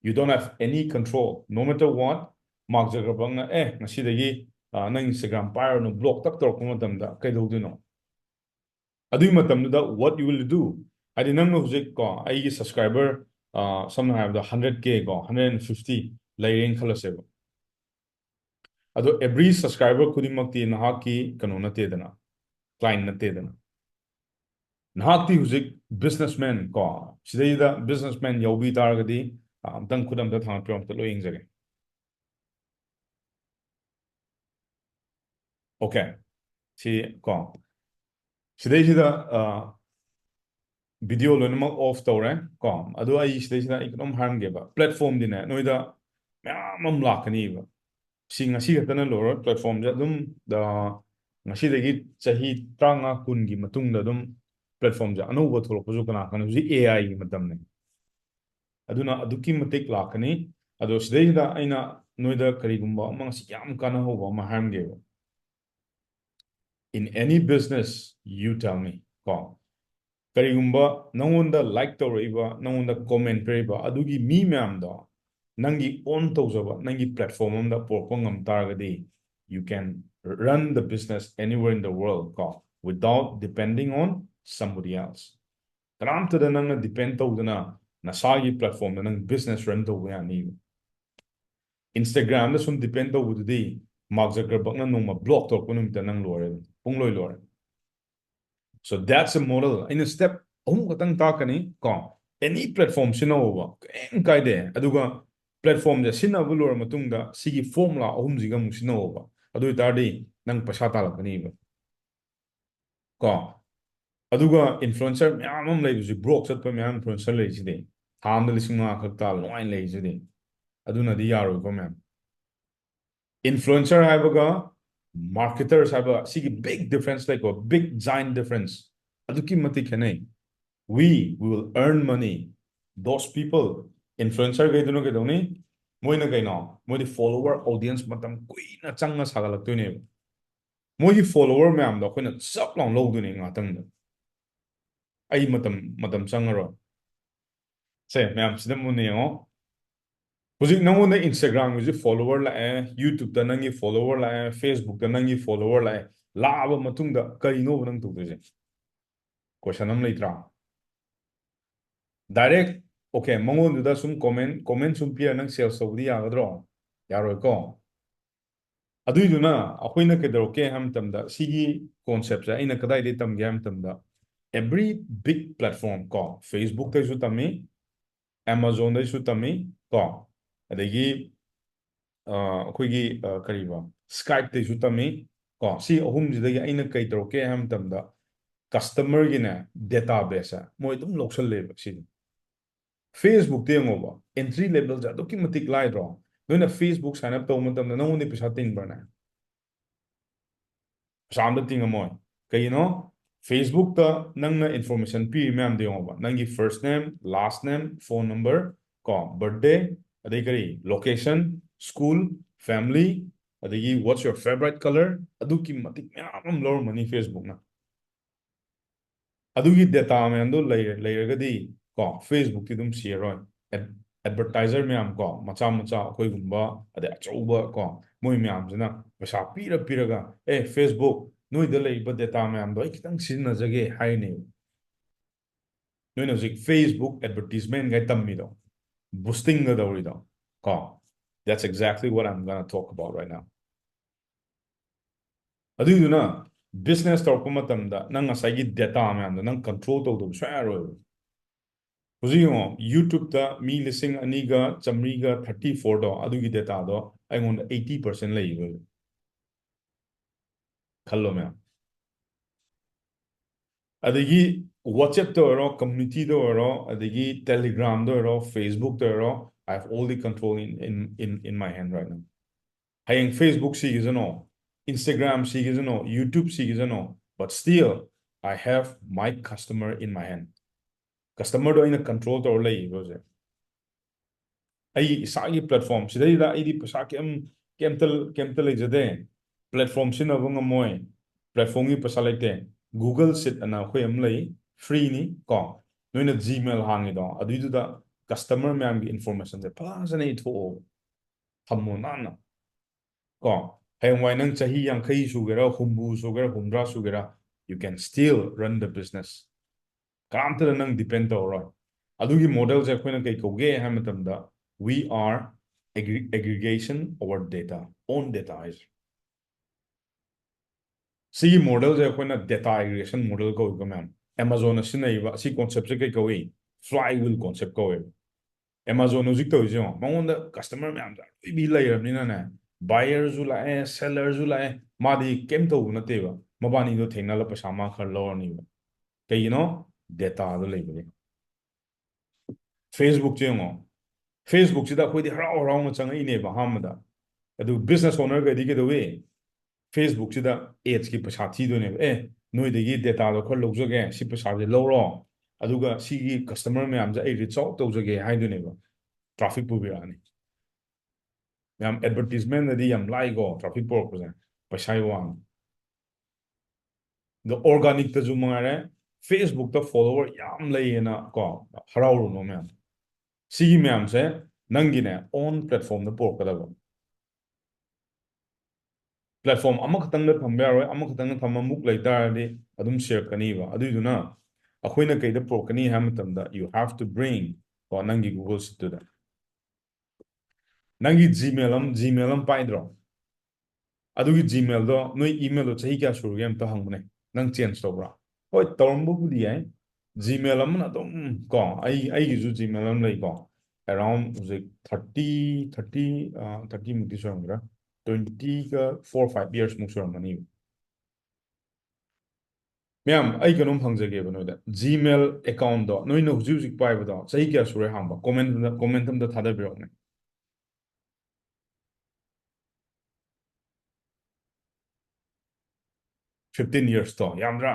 ꯌꯨ ꯗꯣꯟ ꯍꯦভ ꯑꯦꯅꯤ ꯀꯟꯇ꯭ꯔꯣꯜ ꯅꯣ ꯃꯦꯇꯔ ꯋꯥꯠ ꯃꯥꯔꯛ ꯖꯀꯔꯕꯔꯒꯅ ꯉꯁꯤꯗꯒꯤ ꯅꯪ ꯏꯟꯁꯇꯥꯒ꯭ꯔꯥꯝ ꯄꯥꯏꯔꯨꯅꯨ ꯕ꯭ꯂꯣꯛ ꯇꯛ ꯇꯧꯔꯛꯄ ꯃꯇꯝꯗ ꯀꯩꯗꯧꯗꯣꯏꯅꯣ ꯑꯗꯨꯒꯤ ꯃꯇꯝꯗꯨꯗ ꯋꯥꯠ ꯌꯨ ꯋꯤꯜ ꯗꯨ ꯍꯥꯏꯗꯤ ꯅꯪꯅ ꯍꯧꯖꯤꯛ ꯀꯣ ꯑꯩꯒꯤ ꯁꯕꯁꯀ꯭ꯔꯥꯏꯕꯔ ꯁꯝꯅ ꯍꯥꯏꯔꯕꯗ 100K ꯀꯣ 150 ꯂꯩꯔꯦꯅ ꯈꯜꯂꯁꯦꯕ ꯑꯗꯣ ꯑꯦꯕ꯭ꯔꯤ ꯁꯕꯁꯀ꯭ꯔꯥꯏꯕꯔ ꯈꯨꯗꯤꯡꯃꯛꯇꯤ ꯅꯍꯥꯛꯀꯤ ꯀꯩꯅꯣ ꯅꯠꯇꯦꯗꯅ ꯀ꯭ꯂꯥꯏꯟ ꯅꯠꯇꯦꯗꯅ ꯅꯍꯥꯛꯇꯤ ꯍꯧꯖꯤꯛ ꯕꯤꯖꯤꯅꯦꯁꯃꯦꯟ ꯀꯣ ꯁꯤꯗꯩꯗ ꯕꯤꯖꯤꯅꯦꯁꯃꯦꯟ ꯌꯧꯕꯤ ꯇꯥꯔꯒꯗꯤ ꯑꯝꯇꯪ ꯈꯨꯗꯝꯇ ꯊꯥꯡꯒꯠꯄꯤꯔꯣ ꯑꯝꯇ ꯂꯣꯏ ꯌꯦꯡꯖꯒꯦ ꯑꯣꯀꯦ ꯁꯤ ꯀꯣ ꯁꯤꯗꯩꯁꯤꯗ ꯚꯤꯗꯤꯑꯣ ꯂꯣꯏꯅꯃꯛ ꯑꯣꯐ ꯇꯧꯔꯦ ꯀꯣ ꯑꯗꯣ ꯑꯩ ꯁꯤꯗꯩꯁꯤꯗ ꯑꯩ ꯀꯩꯅꯣꯝ ꯍꯥꯏꯔꯝꯒꯦꯕ ꯄ꯭ꯂꯦꯠꯐꯣꯝꯗꯤꯅꯦ ꯅꯣꯏꯗ ꯃꯌꯥꯝ ꯑꯃ ꯂꯥꯛꯀꯅꯤꯕ ꯁꯤ ꯉꯁꯤ ꯈꯛꯇꯅ ꯂꯣꯏꯔꯣꯏ ꯄ꯭ꯂꯦꯠꯐꯣꯝꯁꯦ ꯑꯗꯨꯝ ꯉꯁꯤꯗꯒꯤ ꯆꯍꯤ 30 40ꯒꯤ ꯃꯇꯨꯡꯗ ꯑꯗꯨꯝ ꯄ꯭ꯂꯦꯠꯐꯣꯝꯁꯦ ꯑꯅꯧꯕ ꯊꯣꯛꯂꯛꯄꯁꯨ ꯀꯅꯥ ꯈꯪꯅꯤ ꯍꯧꯖꯤꯛ AI ꯒꯤ ꯃꯇꯝꯅꯤ ꯑꯗꯨꯅ ꯑꯗꯨꯛꯀꯤ ꯃꯇꯤꯛ ꯂꯥꯛꯀꯅꯤ ꯑꯗꯣ ꯁꯤꯗꯩꯁꯤꯗ ꯑꯩꯅ ꯅꯣꯏꯗ ꯀꯔꯤꯒꯨꯝꯕ ꯑꯃ ꯉꯁꯤ ꯌꯥꯝ ꯀꯥꯟꯅꯍꯧꯕ ꯑꯃ ꯍꯥꯏꯔꯝꯒꯦꯕ in any business you tell me ꯀꯣ ꯀꯔꯤꯒꯨꯝꯕ ꯅꯪꯉꯣꯟꯗ ꯂꯥꯏꯛ ꯇꯧꯔꯛꯏꯕ ꯅꯪꯉꯣꯟꯗ ꯀꯣꯃꯦꯟ ꯄꯤꯔꯛꯏꯕ ꯑꯗꯨꯒꯤ ꯃꯤ ꯃꯌꯥꯝꯗꯣ ꯅꯪꯒꯤ ꯑꯣꯟ ꯇꯧꯖꯕ ꯅꯪꯒꯤ ꯄ꯭ꯂꯦꯠꯐꯣꯝ ꯑꯃꯗ ꯄꯨꯔꯛꯄ ꯉꯝ ꯇꯥꯔꯒꯗꯤ you can run the business anywhere in the world ꯀꯣ without depending on somebody else ꯀꯅꯥꯝꯇꯗ ꯅꯪꯅ ꯗꯤꯄꯦꯟ ꯇꯧꯗꯅ ꯅꯁꯥꯒꯤ ꯄ꯭ꯂꯦꯠꯐꯣꯝꯗ ꯅꯪ ꯕꯤꯖꯤꯅꯦꯁ ꯔꯟ ꯇꯧꯕ ꯌꯥꯅꯤꯕ ꯏꯟꯁꯇꯥꯒ꯭ꯔꯥꯝꯗ ꯁꯨꯝ ꯗꯤꯄꯦꯟ ꯇꯧꯕꯗꯨꯗꯤ ꯃꯥꯔꯛ ꯖꯀꯔꯕꯔꯒꯅ ꯅꯣꯡꯃ ꯕ꯭ꯂꯣꯛ ꯇꯧꯔꯛꯄ ꯅꯨꯃꯤꯠꯇ ꯅꯪ ꯂꯣꯏꯔꯦ ꯄꯨꯡꯂꯣꯏ ꯂꯣꯏꯔꯦ so that's a model ꯑꯩꯅ ꯁ꯭ꯇꯦꯞ 3 ꯈꯛꯇꯪ ꯇꯥꯛꯀꯅꯤ ꯀꯣ ꯑꯦꯅꯤ ꯄ꯭ꯂꯦꯠꯐꯣꯝ ꯁꯤꯖꯤꯟꯅꯧꯕ ꯀꯩꯝ ꯀꯥꯏꯗꯦ ꯑꯗꯨꯒ ꯄ꯭ꯂꯦꯠꯐꯣꯝꯁꯦ ꯁꯤꯖꯤꯟꯅꯕ ꯂꯣꯏꯔ ꯃꯇꯨꯡꯗ ꯁꯤꯒꯤ ꯐꯣꯔꯃꯨꯂꯥ 3ꯁꯤꯒ ꯑꯃꯨꯛ ꯁꯤꯖꯤꯟꯅꯧꯕ ꯑꯗꯨ ꯑꯣꯏꯇꯥꯔꯗꯤ ꯅꯪ ꯄꯩꯁꯥ ꯇꯥꯜꯂꯛꯀꯅꯤꯕ ꯀꯣ ꯑꯗꯨꯒ ꯏꯟꯐ꯭ꯂꯨꯑꯦꯟꯁꯔ ꯃꯌꯥꯝ ꯑꯃ ꯂꯩꯕꯁꯤ ꯕ꯭ꯔꯣꯛ ꯆꯠꯄ ꯃꯌꯥꯝ ꯏꯟꯐ꯭ꯂꯨꯑꯦꯟꯁꯔ ꯂꯩꯔꯤꯁꯤꯗꯤ ꯊꯥ ꯑꯃꯗ 5,000 ꯈꯛ ꯇꯥꯜꯂ ꯅꯨꯡꯉꯥꯏꯅ ꯂꯩꯔꯤꯁꯤꯗꯤ ꯑꯗꯨꯅꯗꯤ ꯌꯥꯔꯣꯏꯀꯣ ꯃꯌꯥꯝ इन्फ्लुएंसर है मार्केटर्स है सिगी big difference like big giant difference अदुकी मति खेने we will earn money those people influencer गैदुनो गैदुनी मोइना गैनो मोइदी follower audience मतम कुइना चंगा सागलक्तोइने मोइगी follower मैम दो अखोइना चप लाउन लौदुनी ngaतंग आई मतम चंगरो से मैम सिदा मुने यंगो हुजिक नंगोंदा इंस्टाग्राम गिजि फॉलोवर लाए यूट्यूब दा नंगी फॉलोवर लाए फेसबुक दा नंगी फॉलोवर लाए लाबा मतुंगदा करिनो नंग तुदुजे क्वेश्चन हम लेत्रा डायरेक्ट ओके मंगोंदुदा सुम कमेंट सुम पिया नंग सेल्स तौदी यागद्रो यारोयको अदुइदुना अखोइना केदरोके हम तमदा सिगी कॉन्सेप्ट से अइना कदाइदे तमगे हम तमदा every big platform को Facebook तैसु तमी Amazon तैसु तमी को अदगी अखोइगी करीबा Skype तैसु तमी को सी अहुमजिदगी अइना कई तरोके हम तमदा कस्टमर गिने डेटाबेस मोइ तुम लोकसल लेब सी Facebook ते ngोबा एंट्री लेवल जा तो कि मतिक लाइड्रो नोइना Facebook साइन अप तो मतम नंगोंदे पैसा तिंगबरना पैसा तिंगमोय कइनो Facebook ता नंगना इन्फॉर्मेशन पी मैम देओबा नंगी first name last name phone number को बर्थडे अदे करी लोकेशन स्कूल फैमिली अदगी व्हाट्स योर फेवरेट कलर अदुकी मतिक मैम लोर मनी Facebook ना अदुगी डेटा मैम दो लेरगदी को Facebook की तुम शेयर एडवर्टाइजर मैम को मचा मचा अखोइगुंबा अदे अचौबा को मोइ मैम जना पैसा पीरगा ए Facebook नोइदा लेइबा डेटा मैम दो खितंग सिजनजगे हाइने नोइना हुजिक Facebook advertisement gai tammido boosting ga dawrido ko that's exactly what I'm going to talk about right now aduduna business tawpa matamda nang ngasai data ma'am nang control tawdo swaro हुजियो YouTube ता मी लिसिंग अनीगा चमरीगा 34 दो अदुगी data दो अइगोन 80% लेइबो खल्लो ma'am अदगी WhatsApp तो रो community तो रो अदगी Telegram तो रो Facebook तो रो I have all the control in my hand right now hayeng Facebook sigizano Instagram sigizano YouTube sigizano but still I have my customer in my hand customer do ina control to leइबो जे आई इसागी platform सिदैदा आईदी पैसा केमतल लेजदे platform सिनबो ngमोय platform की पैसा लेते गूगल सीट अना खोय हम लई फ्री नि को नोइना जीमेल हांगिदो अदुइदुदा कस्टमर मैम की इंफॉर्मेशन से फाजने इथो थमो नाना को हेंवाय नंग चाही यांखई सुगेरा हुंबू सुगेरा हुंद्रा सुगेरा you can still run the business कामतदा नंग डिपेंड तौरो अदुगी मॉडल जे खोइना कई कोगे है मतमदा we are aggregation over data on data is सी मॉडल जे खोइना data aggregation model को को मैम Amazon सिनैबा सी concept से कई कोई flywheel concept को Amazon उजिक तो जो मंगोंदा कस्टमर मैम जा भी लेरबनिना ने buyer जु लाए seller जु लाए मादी केम तो नतेबा मबानी दो थेंगनाला पैसा मा खर लौरनी कईनो डेटा दो लेबने Facebook चेंगो Facebook सिदा खोइदि हराव हराव चंगइने बहामदा ꯑꯗꯨ ꯕꯤꯖꯤꯅꯦꯁ ꯑꯣꯅꯔꯒꯗꯤ ꯀꯩꯗꯧꯋꯤ ꯐꯦꯁꯕꯨꯛꯁꯤꯗ ꯑꯦꯗꯁꯀꯤ ꯄꯩꯁꯥ ꯊꯤꯗꯣꯏꯅꯦꯕ ꯅꯣꯏꯗꯒꯤ ꯗꯦꯇꯥꯗꯣ ꯈꯔ ꯂꯧꯖꯒꯦ ꯁꯤ ꯄꯩꯁꯥꯁꯦ ꯂꯧꯔꯣ ꯑꯗꯨꯒ ꯁꯤꯒꯤ ꯀꯁꯇꯃꯔ ꯃꯌꯥꯝꯁꯦ ꯑꯩ ꯔꯤꯆ ꯑꯥꯎꯠ ꯇꯧꯖꯒꯦ ꯍꯥꯏꯗꯣꯏꯅꯦꯕ ꯇ꯭ꯔꯥꯐꯤꯛ ꯄꯨꯕꯤꯔꯛꯑꯅꯤ ꯌꯥꯝ ꯑꯦꯗꯚꯔꯇꯤꯖꯃꯦꯟꯗꯗꯤ ꯌꯥꯝ ꯂꯥꯏꯀꯣ ꯇ꯭ꯔꯥꯐꯤꯛ ꯄꯨꯔꯛꯄꯁꯦ ꯄꯩꯁꯥ ꯋꯥꯡꯉꯤ ꯑꯗꯣ ꯑꯣꯔꯒꯥꯅꯤꯛꯇꯁꯨ ꯃꯉꯥꯏꯔꯦ ꯐꯦꯁꯕꯨꯛꯇ ꯐꯣꯂꯣꯋꯔ ꯌꯥꯝ ꯂꯩꯌꯦꯅ ꯀꯣ ꯍꯔꯥꯎꯔꯨꯅꯣ ꯃꯌꯥꯝ ꯁꯤꯒꯤ ꯃꯌꯥꯝꯁꯦ ꯅꯪꯒꯤꯅꯦ ꯑꯣꯟ ꯄ꯭ꯂꯦꯠꯐꯣꯝꯗ ꯄꯨꯔꯛꯀꯗꯕ ꯄ꯭ꯂꯦꯠꯐꯣꯝ ꯑꯃꯈꯛꯇꯪꯗ ꯊꯝꯕ ꯌꯥꯔꯣꯏ ꯑꯃꯈꯛꯇꯪꯗ ꯊꯝꯕ ꯑꯃꯨꯛ ꯂꯩꯇꯥꯔꯗꯤ ꯑꯗꯨꯝ ꯁꯤꯔꯛꯀꯅꯤꯕ ꯑꯗꯨꯏꯗꯨꯅ ꯑꯩꯈꯣꯏꯅ ꯀꯩꯗ ꯄꯨꯔꯛꯀꯅꯤ ꯍꯥꯏꯕ ꯃꯇꯝꯗ ꯌꯨ ꯍꯥꯚ ꯇꯨ ꯕ꯭ꯔꯤꯡ ꯀꯣ ꯅꯪꯒꯤ ꯒꯨꯒꯜ ꯁꯤꯠꯇꯨꯗ ꯅꯪꯒꯤ ꯖꯤꯃꯦꯜ ꯑꯃ ꯄꯥꯏꯗ꯭ꯔꯣ ꯑꯗꯨꯒꯤ ꯖꯤꯃꯦꯜꯗꯣ ꯅꯣꯏ ꯏꯃꯦꯜꯗꯣ ꯆꯍꯤ ꯀꯌꯥ ꯁꯨꯔꯒꯦ ꯑꯝꯇ ꯍꯪꯕꯅꯦ ꯅꯪ ꯆꯦꯟꯖ ꯇꯧꯕ꯭ꯔꯥ ꯍꯣꯏ ꯇꯧꯔꯝꯕꯕꯨꯗꯤ ꯌꯥꯏ ꯖꯤꯃꯦꯜ ꯑꯃꯅ ꯑꯗꯨꯝ ꯀꯣ ꯑꯩꯒꯤꯁꯨ ꯖꯤꯃꯦꯜ ꯑꯃ ꯂꯩꯀꯣ ꯑꯦꯔꯥꯎꯟ ꯍꯧꯖꯤꯛ 30 ꯃꯨꯛꯇꯤ ꯁꯨꯔꯝꯒꯗ꯭ꯔꯥ 24-5 years ꯃꯨꯛ ꯁꯨꯔꯝꯃꯅꯤ ꯃꯌꯥꯝ ꯑꯩ ꯀꯩꯅꯣꯝ ꯍꯪꯖꯒꯦꯕ ꯅꯣꯏꯗ ꯖꯤꯃꯦꯜ ꯑꯦꯀꯥꯎꯟꯗꯣ ꯅꯣꯏꯅ ꯍꯧꯖꯤꯛ ꯄꯥꯏꯕꯗꯣ ꯆꯍꯤ ꯀꯌꯥ ꯁꯨꯔꯦ ꯍꯥꯡꯕ ꯀꯣꯃꯦꯟꯠ ꯑꯝꯇ ꯊꯥꯗꯕꯤꯔꯛꯎꯅꯦ 15 yearsꯇꯣ ꯌꯥꯝꯗ꯭ꯔꯥ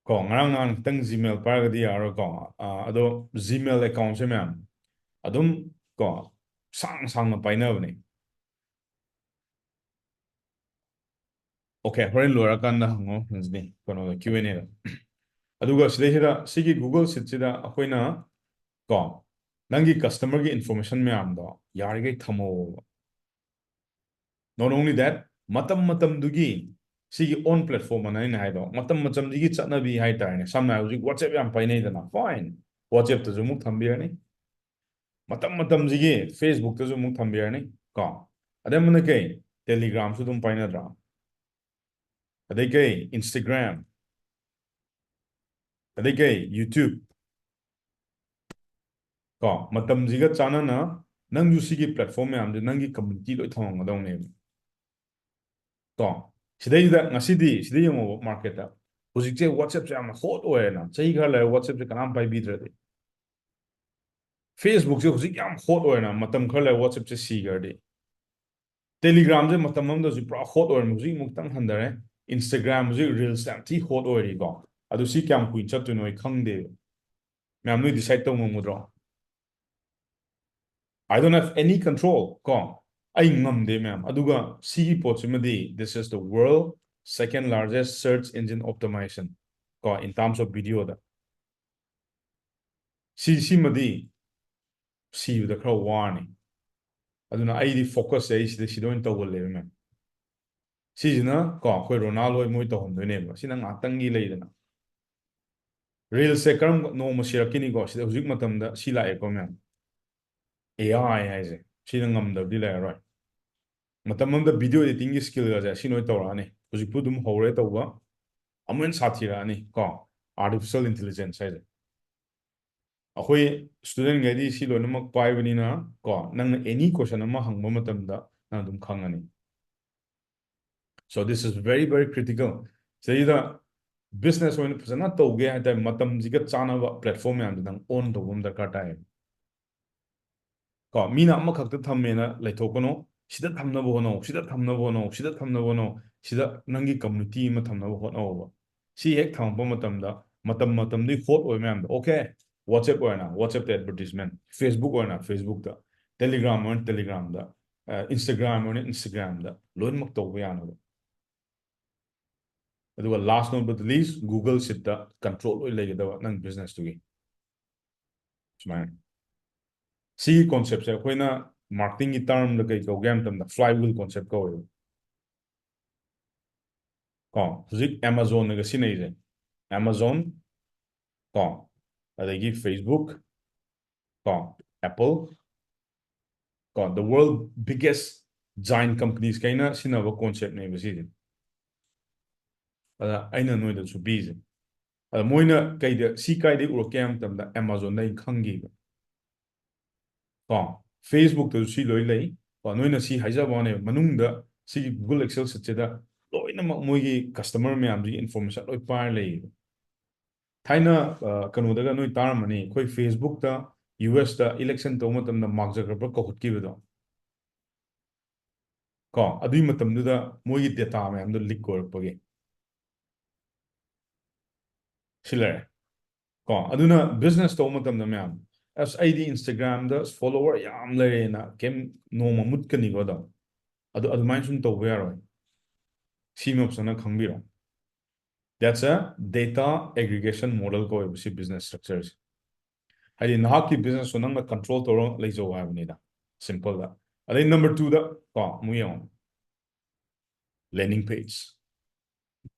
ꯀꯣ ꯉꯔꯥꯡ ꯅꯍꯥꯟ ꯈꯤꯇꯪ ꯖꯤꯃꯦꯜ ꯄꯥꯏꯔꯒꯗꯤ ꯌꯥꯔꯣꯏꯀꯣ ꯑꯗꯣ ꯖꯤꯃꯦꯜ ꯑꯦꯀꯥꯎꯟꯁꯦ ꯃꯌꯥꯝ ꯑꯗꯨꯝ ꯀꯣ ꯁꯥꯡꯅ ꯄꯥꯏꯅꯕꯅꯦ ꯑꯣꯀꯦ ꯍꯣꯔꯦꯟ ꯂꯣꯏꯔꯀꯥꯟꯗ ꯍꯪꯉꯣ ꯔꯟꯖꯅꯤ ꯀꯩꯅꯣꯗ Q&Aꯗ ꯑꯗꯨꯒ ꯁꯤꯗꯩꯁꯤꯗ ꯁꯤꯒꯤ ꯒꯨꯒꯜ ꯁꯤꯠꯁꯤꯗ ꯑꯩꯈꯣꯏꯅ ꯀꯣ ꯅꯪꯒꯤ ꯀꯁꯇꯃꯔꯒꯤ ꯏꯟꯐꯣꯔꯃꯦꯁꯟ ꯃꯌꯥꯝꯗꯣ ꯌꯥꯔꯤꯈꯩ ꯊꯝꯍꯧꯕ not only that ꯃꯇꯝꯗꯨꯒꯤ ꯁꯤꯒꯤ ꯑꯣꯟ ꯄ꯭ꯂꯦꯠꯐꯣꯝ ꯑꯅ ꯑꯩꯅ ꯍꯥꯏꯗꯣ ꯃꯇꯝꯗꯨꯒꯤ ꯆꯠꯅꯕꯤ ꯍꯥꯏꯇꯥꯔꯦꯅꯦ ꯁꯝꯅ ꯍꯥꯏꯔꯕꯗ ꯍꯧꯖꯤꯛ ꯋꯥꯆꯦꯞ ꯌꯥꯝ ꯄꯥꯏꯅꯩꯗꯅ ꯐꯥꯏꯟ ꯋꯥꯆꯦꯞꯇꯁꯨ ꯑꯃꯨꯛ ꯊꯝꯕꯤꯔꯅꯤ ꯃꯇꯝꯁꯤꯒꯤ ꯐꯦꯁꯕꯨꯛꯇꯁꯨ ꯑꯃꯨꯛ ꯊꯝꯕꯤꯔꯅꯤ ꯀꯣ ꯑꯗꯩ ꯑꯃꯅ ꯀꯩ ꯇꯦꯂꯤꯒ꯭ꯔꯥꯝꯁꯨ ꯑꯗꯨꯝ ꯄꯥꯏꯅꯗ꯭ꯔꯥ ꯑꯗꯩ ꯀꯩ ꯏꯟꯁꯇꯥꯒ꯭ꯔꯥꯝ ꯑꯗꯩ ꯀꯩ ꯌꯨꯇ꯭ꯌꯨꯕ ꯀꯣ ꯃꯇꯝꯁꯤꯒ ꯆꯥꯟꯅꯅ ꯅꯪꯁꯨ ꯁꯤꯒꯤ ꯄ꯭ꯂꯦꯠꯐꯣꯝ ꯃꯌꯥꯝꯁꯦ ꯅꯪꯒꯤ ꯀꯝꯃꯨꯅꯤꯇꯤ ꯂꯣꯏ ꯊꯝꯃꯝꯒꯗꯧꯅꯦꯕ ꯀꯣ ꯁꯤꯗꯩꯁꯤꯗ ꯉꯁꯤꯗꯤ ꯁꯤꯗ ꯌꯦꯡꯉꯣꯕ ꯃꯥꯔꯀꯦꯠꯇ ꯍꯧꯖꯤꯛꯁꯦ ꯋꯥꯠꯁꯑꯦꯞꯁꯦ ꯌꯥꯝꯅ ꯍꯣꯠ ꯑꯣꯏꯔꯦꯅ ꯆꯍꯤ ꯈꯔ ꯂꯩꯔ ꯋꯥꯠꯁꯑꯦꯞꯁꯦ ꯀꯅꯥꯝ ꯄꯥꯏꯕꯤꯗ꯭ꯔꯗꯤ ꯐꯦꯁꯕꯨꯛꯁꯦ ꯍꯧꯖꯤꯛ ꯌꯥꯝ ꯍꯣꯠ ꯑꯣꯏꯔꯦꯅ ꯃꯇꯝ ꯈꯔ ꯂꯩꯔ ꯋꯥꯠꯁꯑꯦꯞꯁꯦ ꯁꯤꯈ꯭ꯔꯗꯤ ꯇꯦꯂꯤꯒ꯭ꯔꯥꯝꯁꯦ ꯃꯇꯝ ꯑꯃꯗꯁꯨ ꯄꯨꯔꯥ ꯍꯣꯠ ꯑꯣꯏꯔꯝꯃꯦ ꯍꯧꯖꯤꯛ ꯑꯃꯨꯛꯇꯪ ꯍꯟꯊꯔꯦ ꯏꯟꯁꯇꯥꯒ꯭ꯔꯥꯝ ꯍꯧꯖꯤꯛ ꯔꯤꯜꯁ ꯌꯥꯝ ꯊꯤ ꯍꯣꯠ ꯑꯣꯏꯔꯤꯀꯣ ꯑꯗꯨ ꯁꯤ ꯀꯌꯥꯝ ꯀꯨꯏꯅ ꯆꯠꯇꯣꯏꯅꯣ ꯑꯩ ꯈꯪꯗꯦ ꯃꯌꯥꯝ ꯅꯣꯏ ꯗꯤꯁꯥꯏꯠ ꯇꯧ ꯉꯝꯒꯗ꯭ꯔꯣ I don't have any control ꯀꯣ ꯑꯩ ꯉꯝꯗꯦ ꯃꯌꯥꯝ ꯑꯗꯨꯒ ꯁꯤꯒꯤ ꯄꯣꯠꯁꯤꯃꯗꯤ this is the world second largest search engine optimization ꯀꯣ in terms of videoda ꯁꯤꯃꯗꯤ ꯁꯤꯕꯗ ꯈꯔ ꯋꯥꯔꯅꯤ ꯑꯗꯨꯅ ꯑꯩꯗꯤ ꯐꯣꯀꯁꯁꯦ ꯑꯩ ꯁꯤꯗ ꯑꯣꯏꯅ ꯇꯧꯒꯜꯂꯦꯕ ꯃꯌꯥꯝ ꯁꯤꯁꯤꯅ ꯀꯣ ꯑꯩꯈꯣꯏ ꯔꯣꯅꯥꯜꯗꯣ ꯃꯣꯏ ꯇꯧꯍꯟꯗꯣꯏꯅꯦꯕ ꯁꯤꯅ ꯉꯥꯛꯇꯪꯒꯤ ꯂꯩꯗꯅ ꯔꯤꯜꯁꯁꯦ ꯀꯔꯝꯕ ꯅꯣꯡꯃ ꯁꯤꯔꯛꯈꯤꯅꯤꯀꯣ ꯁꯤꯗ ꯍꯧꯖꯤꯛ ꯃꯇꯝꯗ ꯁꯤ ꯂꯥꯛꯑꯦꯀꯣ ꯃꯌꯥꯝ AI ꯍꯥꯏꯁꯦ ꯁꯤꯅ ꯉꯝꯗꯕꯗꯤ ꯂꯩꯔꯔꯣꯏ ꯃꯇꯝ ꯑꯃꯗ ꯚꯤꯗꯤꯑꯣ ꯏꯗꯤꯇꯤꯡꯒꯤ ꯁ꯭ꯀꯤꯜꯒꯁꯦ ꯁꯤ ꯅꯣꯏ ꯇꯧꯔꯛꯑꯅꯤ ꯍꯧꯖꯤꯛꯄꯨ ꯑꯗꯨꯝ ꯍꯧꯔꯦ ꯇꯧꯕ ꯑꯃꯨꯛ ꯍꯦꯟꯅ ꯁꯥꯊꯤꯔꯛꯑꯅꯤ ꯀꯣ ꯑꯥꯔꯇꯤꯐꯤꯁꯤꯌꯦꯜ ꯏꯟꯇꯦꯂꯤꯖꯦꯟꯁ ꯍꯥꯏꯁꯦ ꯑꯩꯈꯣꯏ ꯁ꯭ꯇꯨꯗꯦꯟꯈꯩꯗꯤ ꯁꯤ ꯂꯣꯏꯅꯃꯛ ꯄꯥꯏꯕꯅꯤꯅ ꯀꯣ ꯅꯪꯅ ꯑꯦꯅꯤ ꯀꯣꯏꯁꯟ ꯑꯃ ꯍꯪꯕ ꯃꯇꯝꯗ ꯅꯪ ꯑꯗꯨꯝ ꯈꯪꯉꯅꯤ so this is very very critical ꯁꯤꯗꯩꯗ ꯕꯤꯖꯤꯅꯦꯁ ꯑꯣꯏꯅ ꯐꯖꯅ ꯇꯧꯒꯦ ꯍꯥꯏꯇꯥꯔꯦ ꯃꯇꯝꯁꯤꯒ ꯆꯥꯅꯕ ꯄ꯭ꯂꯦꯠꯐꯣꯝ ꯃꯌꯥꯝꯁꯤ ꯅꯪ ꯑꯣꯟ ꯇꯧꯕ ꯑꯃ ꯗꯔꯀꯥꯔ ꯇꯥꯏꯌꯦꯕ ꯀꯣ ꯃꯤꯅ ꯑꯃꯈꯛꯇ ꯊꯝꯃꯦꯅ ꯂꯩꯊꯣꯛꯀꯅꯨ ꯁꯤꯗ ꯊꯝꯅꯕ ꯍꯣꯠꯅꯧ ꯁꯤꯗ ꯊꯝꯅꯕ ꯍꯣꯠꯅꯧ ꯁꯤꯗ ꯊꯝꯅꯕ ꯍꯣꯠꯅꯧ ꯁꯤꯗ ꯅꯪꯒꯤ ꯀꯝꯃꯨꯅꯤꯇꯤ ꯑꯃ ꯊꯝꯅꯕ ꯍꯣꯠꯅꯧꯕ ꯁꯤ ꯍꯦꯛ ꯊꯝꯃꯛꯄ ꯃꯇꯝꯗ ꯃꯇꯝꯗꯨꯒꯤ ꯍꯣꯠ ꯑꯣꯏꯕ ꯃꯌꯥꯝꯗꯣ ꯑꯣꯀꯦ ꯋꯥꯆꯦꯞ ꯑꯣꯏꯅ ꯋꯥꯆꯦꯞꯇ ꯑꯦꯗꯚꯔꯇꯤꯖꯃꯦꯟ ꯐꯦꯁꯕꯨꯛ ꯑꯣꯏꯅ ꯐꯦꯁꯕꯨꯛꯇ ꯇꯦꯂꯤꯒ꯭ꯔꯥꯝ ꯑꯣꯏꯅ ꯇꯦꯂꯤꯒ꯭ꯔꯥꯝꯗ ꯏꯟꯁꯇꯥꯒ꯭ꯔꯥꯝ ꯑꯣꯏꯅ ꯏꯟꯁꯇꯥꯒ꯭ꯔꯥꯝꯗ ꯂꯣꯏꯅꯃꯛ ꯇꯧꯕ ꯌꯥꯅꯕ ꯑꯗꯨꯒ last not but least Google ꯁꯤꯠꯇ ꯀꯟꯇ꯭ꯔꯣꯜ ꯂꯣꯏ ꯂꯩꯒꯗꯕ ꯅꯪ ꯕꯤꯖꯤꯅꯦꯁꯇꯨꯒꯤ ꯁꯨꯃꯥꯏꯅ ꯁꯤꯒꯤ ꯀꯣꯟꯁꯦꯞꯁꯦ ꯑꯩꯈꯣꯏꯅ ꯃꯥꯔꯀꯦꯇꯤꯡꯒꯤ ꯇꯔꯝꯗ ꯀꯩ ꯀꯧꯒꯦ ꯍꯥꯏꯕ ꯃꯇꯝꯗ ꯐ꯭ꯂꯥꯏ ꯋꯤꯜ ꯀꯣꯟꯁꯦꯞ ꯀꯧꯋꯦꯕ ꯀꯣ ꯍꯧꯖꯤꯛ ꯑꯦꯃꯥꯖꯣꯟꯅꯒ ꯁꯤꯖꯤꯟꯅꯩꯁꯦ ꯑꯦꯃꯥꯖꯣꯟ ꯀꯣ ꯑꯗꯒꯤ ꯐꯦꯁꯕꯨꯛ ꯀꯣ ꯑꯦꯄꯜ ꯀꯣ ꯗ ꯋꯥꯔꯜ ꯕꯤꯒꯦꯁ ꯖꯥꯏꯟ ꯀꯝꯄꯅꯤꯁ ꯀꯩꯅ ꯁꯤꯖꯤꯟꯅꯕ ꯀꯣꯟꯁꯦꯞꯅꯦꯕ ꯁꯤꯁꯦ ꯑꯗ ꯑꯩꯅ ꯅꯣꯏꯗꯁꯨ ꯄꯤꯁꯦ ꯑꯗ ꯃꯣꯏꯅ ꯁꯤ ꯀꯥꯏꯗꯒꯤ ꯎꯔꯛꯀꯦ ꯍꯥꯏꯕ ꯃꯇꯝꯗ ꯑꯦꯃꯥꯖꯣꯟꯗ ꯑꯩ ꯈꯪꯈꯤꯕ ꯀꯣ ꯐꯦꯁꯕꯨꯛꯇꯁꯨ ꯁꯤ ꯂꯣꯏ ꯂꯩ ꯀꯣ ꯅꯣꯏꯅ ꯁꯤ ꯍꯥꯏꯖꯕ ꯋꯥꯅꯦꯕ ꯃꯅꯨꯡꯗ ꯁꯤꯒꯤ ꯒꯨꯒꯜ ꯑꯦꯛꯁꯦꯜ ꯁꯤꯠꯁꯤꯗ ꯂꯣꯏꯅꯃꯛ ꯃꯣꯏꯒꯤ ꯀꯁꯇꯃꯔ ꯃꯌꯥꯝꯁꯤꯒꯤ ꯏꯟꯐꯣꯔꯃꯦꯁꯟ ꯂꯣꯏ ꯄꯥꯏꯔ ꯂꯩꯌꯦꯕ ꯊꯥꯏꯅ ꯀꯩꯅꯣꯗꯒ ꯅꯣꯏ ꯇꯥꯔꯝꯃꯅꯤ ꯑꯩꯈꯣꯏ ꯐꯦꯁꯕꯨꯛꯇ ꯌꯨ ꯑꯦꯁꯇ ꯏꯂꯦꯛꯁꯟ ꯇꯧꯕ ꯃꯇꯝꯗ ꯃꯥꯔꯛ ꯖꯀꯔꯕꯔꯒ ꯀꯧꯈꯠꯈꯤꯕꯗꯣ ꯀꯣ ꯑꯗꯨꯒꯤ ꯃꯇꯝꯗꯨꯗ ꯃꯣꯏꯒꯤ ꯗꯦꯇꯥ ꯃꯌꯥꯝꯗꯣ ꯂꯤꯛ ꯑꯣꯏꯔꯛꯄꯒꯤ ꯁꯤ ꯂꯩꯔꯦ ꯀꯣ ꯑꯗꯨꯅ ꯕꯤꯖꯤꯅꯦꯁ ꯇꯧꯕ ꯃꯇꯝꯗ ꯃꯌꯥꯝ ꯑꯁ ꯑꯩꯗꯤ ꯏꯟꯁꯇꯥꯒ꯭ꯔꯥꯝꯗ ꯐꯣꯂꯣꯋꯔ ꯌꯥꯝ ꯂꯩꯔꯦꯅ ꯀꯩꯝ ꯅꯣꯡꯃ ꯃꯨꯠꯀꯅꯤꯀꯣ ꯑꯗꯣ ꯑꯗꯨꯃꯥꯏꯅ ꯁꯨꯝ ꯇꯧꯕ ꯌꯥꯔꯣꯏ ꯁꯤꯃ ꯐꯖꯅ ꯈꯪꯕꯤꯔꯣ ꯗꯦꯠꯁ ꯑ ꯗꯦꯇꯥ ꯑꯦꯒ꯭ꯔꯤꯒꯦꯁꯟ ꯃꯣꯗꯦꯜ ꯀꯧꯋꯦꯕ ꯁꯤ ꯕꯤꯖꯤꯅꯦꯁ ꯁ꯭ꯇ꯭ꯔꯛꯆꯔꯁꯦ ꯍꯥꯏꯗꯤ ꯅꯍꯥꯛꯀꯤ ꯕꯤꯖꯤꯅꯦꯁꯁꯨ ꯅꯪꯅ ꯀꯟꯇ꯭ꯔꯣꯜ ꯇꯧꯔ ꯂꯩꯖꯧ ꯍꯥꯏꯕꯅꯤꯗ ꯁꯤꯝꯄꯜꯗ ꯑꯗꯩ ꯅꯝꯕꯔ 2ꯗ ꯀꯣ ꯑꯃꯨꯛ ꯌꯦꯡꯉꯣ landing page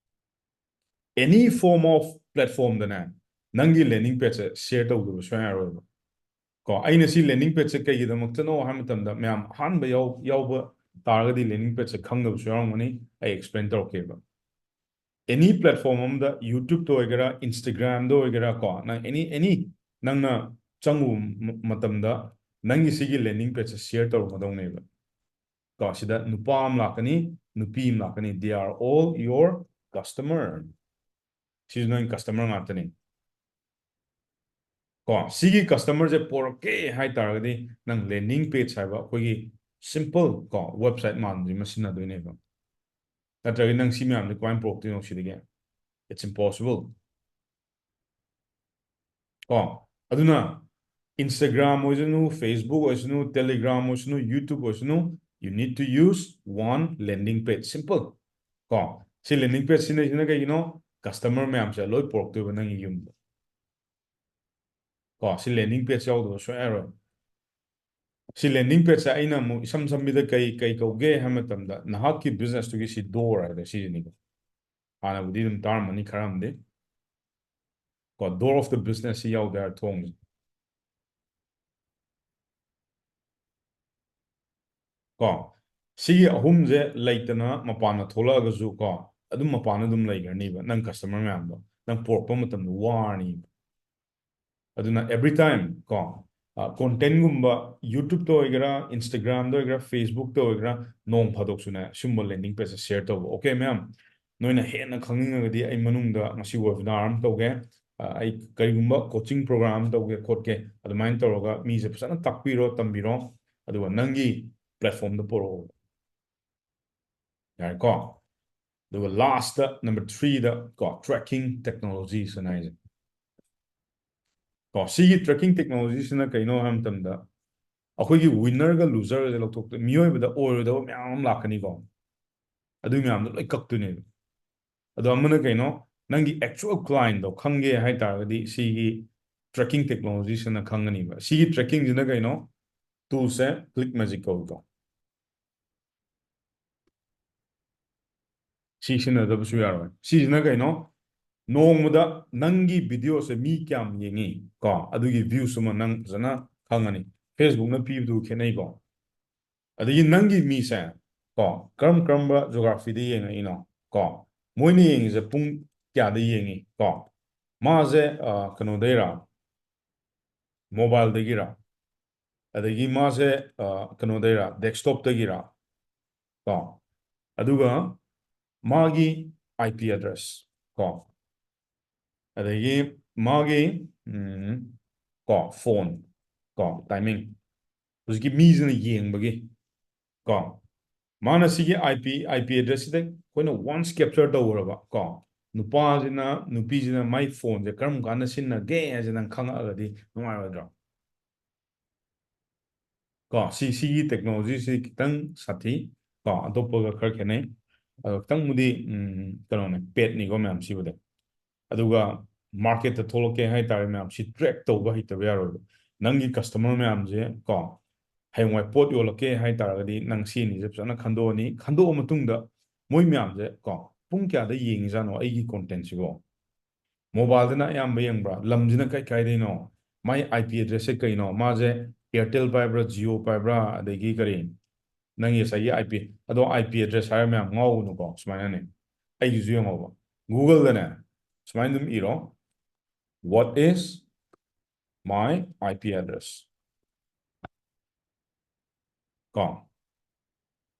any form of ꯄ꯭ꯂꯦꯠꯐꯣꯝꯗꯅꯦ ꯅꯪꯒꯤ ꯂꯦꯟꯗꯤꯡ ꯄꯦꯖꯁꯦ ꯁꯤꯌꯔ ꯇꯧꯗꯕ ꯁꯨꯡꯌꯥ ꯌꯥꯔꯣꯏꯕ ꯀꯣ ꯑꯩꯅ ꯁꯤ ꯂꯦꯟꯗꯤꯡ ꯄꯦꯖꯁꯦ ꯀꯩꯒꯤꯗꯃꯛꯇꯅꯣ ꯍꯥꯏꯕ ꯃꯇꯝꯗ ꯃꯌꯥꯝ ꯑꯍꯥꯟꯕ ꯌꯥꯎꯕ ꯇꯥꯔꯒꯗꯤ ꯂꯦꯟꯗꯤꯡ ꯄꯦꯖꯁꯦ ꯈꯪꯗꯕꯁꯨ ꯌꯥꯎꯔꯝꯒꯅꯤ ꯑꯩ ꯑꯦꯛꯁꯄ꯭ꯂꯦꯟ ꯇꯧꯔꯛꯀꯦꯕ ꯑꯦꯅꯤ ꯄ꯭ꯂꯦꯠꯐꯣꯝ ꯑꯃꯗ ꯌꯨꯇ꯭ꯌꯨꯕꯇ ꯑꯣꯏꯒꯦꯔꯥ ꯏꯟꯁꯇꯥꯒ꯭ꯔꯥꯝꯗ ꯑꯣꯏꯒꯦꯔꯥ ꯀꯣ ꯅꯪ ꯑꯦꯅꯤ ꯅꯪꯅ ꯆꯪꯉꯨꯕ ꯃꯇꯝꯗ ꯅꯪꯒꯤ ꯁꯤꯒꯤ ꯂꯦꯟꯗꯤꯡ ꯄꯦꯖꯁꯦ ꯁꯤꯌꯔ ꯇꯧꯔꯛꯀꯗꯧꯅꯦꯕ ꯀꯣ ꯁꯤꯗ ꯅꯨꯄꯥ ꯑꯃ ꯂꯥꯛꯀꯅꯤ ꯅꯨꯄꯤ ꯑꯃ ꯂꯥꯛꯀꯅꯤ they are all your customer ꯁꯤꯁꯨ ꯅꯪꯒꯤ ꯀꯁꯇꯃꯔ ꯉꯥꯛꯇꯅꯤ ꯀꯣ ꯁꯤꯒꯤ ꯀꯁꯇꯃꯔꯁꯦ ꯄꯣꯔꯛꯀꯦ ꯍꯥꯏꯇꯥꯔꯒꯗꯤ ꯅꯪ ꯂꯦꯟꯗꯤꯡ ꯄꯦꯖ ꯍꯥꯏꯕ ꯑꯩꯈꯣꯏꯒꯤ ꯁꯤꯝꯄꯜ ꯀꯣ ꯋꯦꯕꯁꯥꯏꯠ ꯃꯥꯟꯕꯁꯤꯃ ꯁꯤꯖꯤꯟꯅꯗꯣꯏꯅꯦꯕ ꯅꯠꯇ꯭ꯔꯒ ꯅꯪ ꯁꯤ ꯃꯌꯥꯝꯁꯦ ꯀꯃꯥꯏꯅ ꯄꯣꯔꯛꯇꯣꯏꯅꯣ ꯁꯤꯗꯒꯤ ꯏꯠꯁ ꯏꯝꯄꯣꯁꯤꯕꯜ ꯀꯣ ꯑꯗꯨꯅ Instagram ꯑꯣꯏꯁꯅꯨ Facebook ꯑꯣꯏꯁꯅꯨ Telegram ꯑꯣꯏꯁꯅꯨ YouTube ꯑꯣꯏꯁꯅꯨ you need to use one landing page simple ꯀꯣ ꯁꯤ landing page ꯁꯤꯅ ꯀꯩꯒꯤꯅꯣ ꯀꯁꯇꯃꯔ ꯃꯌꯥꯝꯁꯦ ꯂꯣꯏ ꯄꯣꯔꯛꯇꯣꯏꯕ ꯅꯪꯒꯤ ꯌꯨꯝꯗ ꯀꯣ ꯁꯤ landing page ꯌꯥꯎꯗꯕ ꯁꯨꯡꯌꯥ ꯌꯥꯔꯣꯏ ꯁꯤ landing page ꯑꯩꯅ ꯑꯃꯨꯛ ꯏꯁꯝ ꯁꯝꯕꯤꯗ ꯀꯩ ꯀꯧꯒꯦ ꯍꯥꯏꯕ ꯃꯇꯝꯗ ꯅꯍꯥꯛꯀꯤ ꯕꯤꯖꯤꯅꯦꯁꯇꯨꯒꯤ ꯁꯤ ꯗꯣꯔ ꯍꯥꯏꯗ ꯁꯤꯁꯤꯅꯤꯀꯣ ꯍꯥꯟꯅꯕꯨꯗꯤ ꯑꯗꯨꯝ ꯇꯥꯔꯝꯃꯅꯤ ꯈꯔꯝꯗꯤ ꯀꯣ ꯗꯣꯔ ꯑꯣꯐ ꯗ ꯕꯤꯖꯤꯅꯦꯁ ꯁꯤ ꯌꯥꯎꯗꯦ ꯍꯥꯏꯔ ꯊꯣꯡꯁꯦ ꯀꯣ ꯁꯤꯒꯤ ꯑꯍꯨꯝꯁꯦ ꯂꯩꯇꯅ ꯃꯄꯥꯟꯗ ꯊꯣꯛꯂꯛꯑꯒꯁꯨ ꯀꯣ ꯑꯗꯨꯝ ꯃꯄꯥꯟꯗ ꯑꯗꯨꯝ ꯂꯩꯈ꯭ꯔꯅꯤꯕ ꯅꯪ ꯀꯁꯇꯃꯔ ꯃꯌꯥꯝꯗꯣ ꯅꯪ ꯄꯣꯔꯛꯄ ꯃꯇꯝꯗ ꯋꯥꯔꯅꯤꯕ ꯑꯗꯨꯅ ꯑꯦꯚ꯭ꯔꯤ ꯇꯥꯏꯝ ꯀꯣ ꯀꯣꯟꯇꯦꯟꯒꯨꯝꯕ ꯌꯨꯇ꯭ꯌꯨꯕꯇ ꯑꯣꯏꯒꯦꯔꯥ ꯏꯟꯁꯇꯥꯒ꯭ꯔꯥꯝꯗ ꯑꯣꯏꯒꯦꯔꯥ ꯐꯦꯁꯕꯨꯛꯇ ꯑꯣꯏꯒꯦꯔꯥ ꯅꯣꯡ ꯐꯥꯗꯣꯛꯁꯨꯅꯦ ꯁꯤꯒꯨꯝꯕ ꯂꯦꯟꯗꯤꯡ ꯄꯦꯖꯁꯦ ꯁꯤꯌꯔ ꯇꯧꯕ ꯑꯣꯀꯦ ꯃꯌꯥꯝ ꯅꯣꯏꯅ ꯍꯦꯟꯅ ꯈꯪꯅꯤꯡꯉꯒꯗꯤ ꯑꯩ ꯃꯅꯨꯡꯗ ꯉꯁꯤ ꯋꯦꯕꯤꯅꯥꯔ ꯑꯃ ꯇꯧꯒꯦ ꯑꯩ ꯀꯔꯤꯒꯨꯝꯕ ꯀꯣꯆꯤꯡ ꯄ꯭ꯔꯣꯒ꯭ꯔꯥꯝ ꯑꯃ ꯇꯧꯒꯦ ꯈꯣꯠꯀꯦ ꯑꯗꯨꯃꯥꯏꯅ ꯇꯧꯔꯒ ꯃꯤꯁꯦ ꯐꯖꯅ ꯇꯥꯛꯄꯤꯔꯣ ꯇꯝꯕꯤꯔꯣ ꯑꯗꯨꯒ ꯅꯪꯒꯤ ꯄ꯭ꯂꯦꯠꯐꯣꯝꯗ ꯄꯨꯔꯛꯑꯣ ꯌꯥꯔꯦꯀꯣ ꯑꯗꯨꯒ ꯂꯥꯁꯇ ꯅꯝꯕꯔ 3ꯗ ꯀꯣ ꯇ꯭ꯔꯦꯛꯀꯤꯡ ꯇꯦꯛꯅꯣꯂꯣꯖꯤꯁꯅ ꯍꯥꯏꯁꯦ ꯀꯣ ꯁꯤꯒꯤ ꯇ꯭ꯔꯦꯛꯀꯤꯡ ꯇꯦꯛꯅꯣꯂꯣꯖꯤꯁꯤꯅ ꯀꯩꯅꯣ ꯍꯥꯏꯕ ꯃꯇꯝꯗ ꯑꯩꯈꯣꯏꯒꯤ ꯋꯤꯟꯅꯔꯒ ꯂꯨꯖꯔꯒꯁꯦ ꯂꯧꯊꯣꯛꯇꯣꯏ ꯃꯤꯑꯣꯏꯕꯗ ꯑꯣꯏꯔꯣꯏꯗꯕ ꯃꯌꯥꯝ ꯑꯃ ꯂꯥꯛꯀꯅꯤꯀꯣ ꯑꯗꯨꯒꯤ ꯃꯌꯥꯝꯗꯣ ꯂꯣꯏ ꯀꯛꯇꯣꯏꯅꯦꯕ ꯑꯗꯣ ꯑꯃꯅ ꯀꯩꯅꯣ ꯅꯪꯒꯤ ꯑꯦꯛꯆꯨअल ꯀ꯭ꯂꯥꯏꯟꯗꯣ ꯈꯪꯒꯦ ꯍꯥꯏꯇꯥꯔꯒꯗꯤ ꯁꯤꯒꯤ ꯇ꯭ꯔꯦꯛꯀꯤꯡ ꯇꯦꯛꯅꯣꯂꯣꯖꯤꯁꯤꯅ ꯈꯪꯒꯅꯤꯕ ꯁꯤꯒꯤ ꯇ꯭ꯔꯦꯛꯀꯤꯡꯁꯤꯅ ꯀꯩꯅꯣ ꯇꯨꯜꯁꯦ ꯀ꯭ꯂꯤꯛ ꯃꯦꯖꯤꯛ ꯀꯧꯏꯀꯣ ꯁꯤ ꯁꯤꯖꯤꯟꯅꯗꯕꯁꯨ ꯌꯥꯔꯣꯏ ꯁꯤꯁꯤꯅ ꯀꯩꯅꯣ ꯅꯣꯡꯃꯗ ꯅꯪꯒꯤ ꯚꯤꯗꯤꯑꯣꯁꯦ ꯃꯤ ꯀꯌꯥꯝ ꯌꯦꯡꯉꯤ ꯀꯣ ꯑꯗꯨꯒꯤ ꯚ꯭ꯌꯨꯁ ꯑꯃ ꯅꯪ ꯐꯖꯅ ꯈꯪꯉꯅꯤ ꯐꯦꯁꯕꯨꯛꯅ ꯄꯤꯕꯗꯨ ꯈꯦꯠꯅꯩꯀꯣ ꯑꯗꯒꯤ ꯅꯪꯒꯤ ꯃꯤꯁꯦ ꯀꯣ ꯀꯔꯝꯕ ꯖꯣꯒ꯭ꯔꯥꯐꯤꯗ ꯌꯦꯡꯉꯛꯏꯅꯣ ꯀꯣ ꯃꯣꯏꯅ ꯌꯦꯡꯉꯤꯁꯦ ꯄꯨꯡ ꯀꯌꯥꯗ ꯌꯦꯡꯉꯤ ꯀꯣ ꯃꯥꯁꯦ ꯀꯩꯅꯣꯗꯩꯔꯥ ꯃꯣꯕꯥꯏꯜꯗꯒꯤꯔ ꯑꯗꯒꯤ ꯃꯥꯁꯦ ꯀꯩꯅꯣꯗꯩꯔꯥ ꯗꯦꯛꯁꯇꯣꯞꯇꯒꯤꯔ ꯀꯣ ꯑꯗꯨꯒ ꯃꯥꯒꯤ IP ꯑꯦꯗ꯭ꯔꯦꯁ ꯀꯣ ꯑꯗꯒꯤ ꯃꯥꯒꯤ ꯀꯣ ꯐꯣꯟ ꯀꯣ ꯇꯥꯏꯃꯤꯡ ꯍꯧꯖꯤꯛꯀꯤ ꯃꯤꯁꯤꯅ ꯌꯦꯡꯕꯒꯤ ꯀꯣ ꯃꯥꯅ ꯁꯤꯒꯤ IP ꯑꯦꯗ꯭ꯔꯦꯁꯁꯤꯗ ꯑꯩꯈꯣꯏꯅ ꯋꯥꯟꯁ ꯀꯦꯞꯆꯔ ꯇꯧꯈ꯭ꯔꯕ ꯀꯣ ꯅꯨꯄꯥꯁꯤꯅ ꯅꯨꯄꯤꯁꯤꯅ ꯃꯥꯏ ꯐꯣꯟꯁꯦ ꯀꯔꯝ ꯀꯥꯟꯗ ꯁꯤꯖꯤꯟꯅꯒꯦ ꯍꯥꯏꯁꯦ ꯅꯪ ꯈꯪꯉꯛꯑꯒꯗꯤ ꯅꯨꯡꯉꯥꯏꯔꯣꯏꯗ꯭ꯔꯣ ꯀꯣ ꯁꯤꯒꯤ ꯇꯦꯛꯅꯣꯂꯣꯖꯤꯁꯤ ꯈꯤꯇꯪ ꯁꯥꯊꯤ ꯀꯣ ꯑꯇꯣꯞꯄꯒ ꯈꯔ ꯈꯦꯠꯅꯩ ꯑꯗꯣ ꯈꯤꯇꯪꯕꯨꯗꯤ ꯀꯩꯅꯣꯅꯦ ꯄꯦꯠꯅꯤꯀꯣ ꯃꯌꯥꯝ ꯁꯤꯕꯨꯗꯤ ꯑꯗꯨꯒ ꯃꯥꯔꯀꯦꯠꯇ ꯊꯣꯛꯂꯛꯀꯦ ꯍꯥꯏꯇꯥꯔꯦ ꯃꯌꯥꯝ ꯁꯤ ꯇ꯭ꯔꯦꯛ ꯇꯧꯕ ꯍꯩꯇꯕ ꯌꯥꯔꯣꯏꯕ ꯅꯪꯒꯤ ꯀꯁꯇꯃꯔ ꯃꯌꯥꯝꯁꯦ ꯀꯣ ꯍꯌꯦꯡꯋꯥꯏ ꯄꯣꯠ ꯌꯣꯜꯂꯛꯀꯦ ꯍꯥꯏꯇꯥꯔꯒꯗꯤ ꯅꯪ ꯁꯤꯅꯤꯁꯦ ꯐꯖꯅ ꯈꯟꯗꯣꯛꯑꯅꯤ ꯈꯟꯗꯣꯛꯑ ꯃꯇꯨꯡꯗ ꯃꯣꯏ ꯃꯌꯥꯝꯁꯦ ꯀꯣ ꯄꯨꯡ ꯀꯌꯥꯗ ꯌꯦꯡꯉꯤꯖꯥꯠꯅꯣ ꯑꯩꯒꯤ ꯀꯣꯟꯇꯦꯟꯠꯁꯤꯕꯣ ꯃꯣꯕꯥꯏꯜꯗꯅ ꯑꯌꯥꯝꯕ ꯌꯦꯡꯕ꯭ꯔꯥ ꯂꯝꯁꯤꯅ ꯀꯥꯏꯗꯩꯅꯣ ꯃꯥꯏ IP ꯑꯦꯗ꯭ꯔꯦꯁꯁꯦ ꯀꯩꯅꯣ ꯃꯥꯁꯦ ꯑꯦꯌꯔꯇꯦꯜ ꯄꯥꯏꯕ꯭ꯔꯥ ꯖꯤꯑꯣ ꯄꯥꯏꯕ꯭ꯔꯥ ꯑꯗꯒꯤ ꯀꯔꯤ ꯅꯪꯒꯤ ꯉꯁꯥꯏꯒꯤ IP ꯑꯦꯗ꯭ꯔꯦꯁ ꯍꯥꯏꯔ ꯃꯌꯥꯝ ꯉꯥꯎꯒꯅꯨꯀꯣ ꯁꯨꯃꯥꯏꯅꯅꯦ ꯑꯩꯒꯤꯁꯨ ꯌꯦꯡꯉꯣꯕ ꯒꯨꯒꯜꯗꯅꯦ ꯁꯨꯃꯥꯏꯅ ꯑꯗꯨꯝ ꯏꯔꯣ what is my IP address ꯀꯣ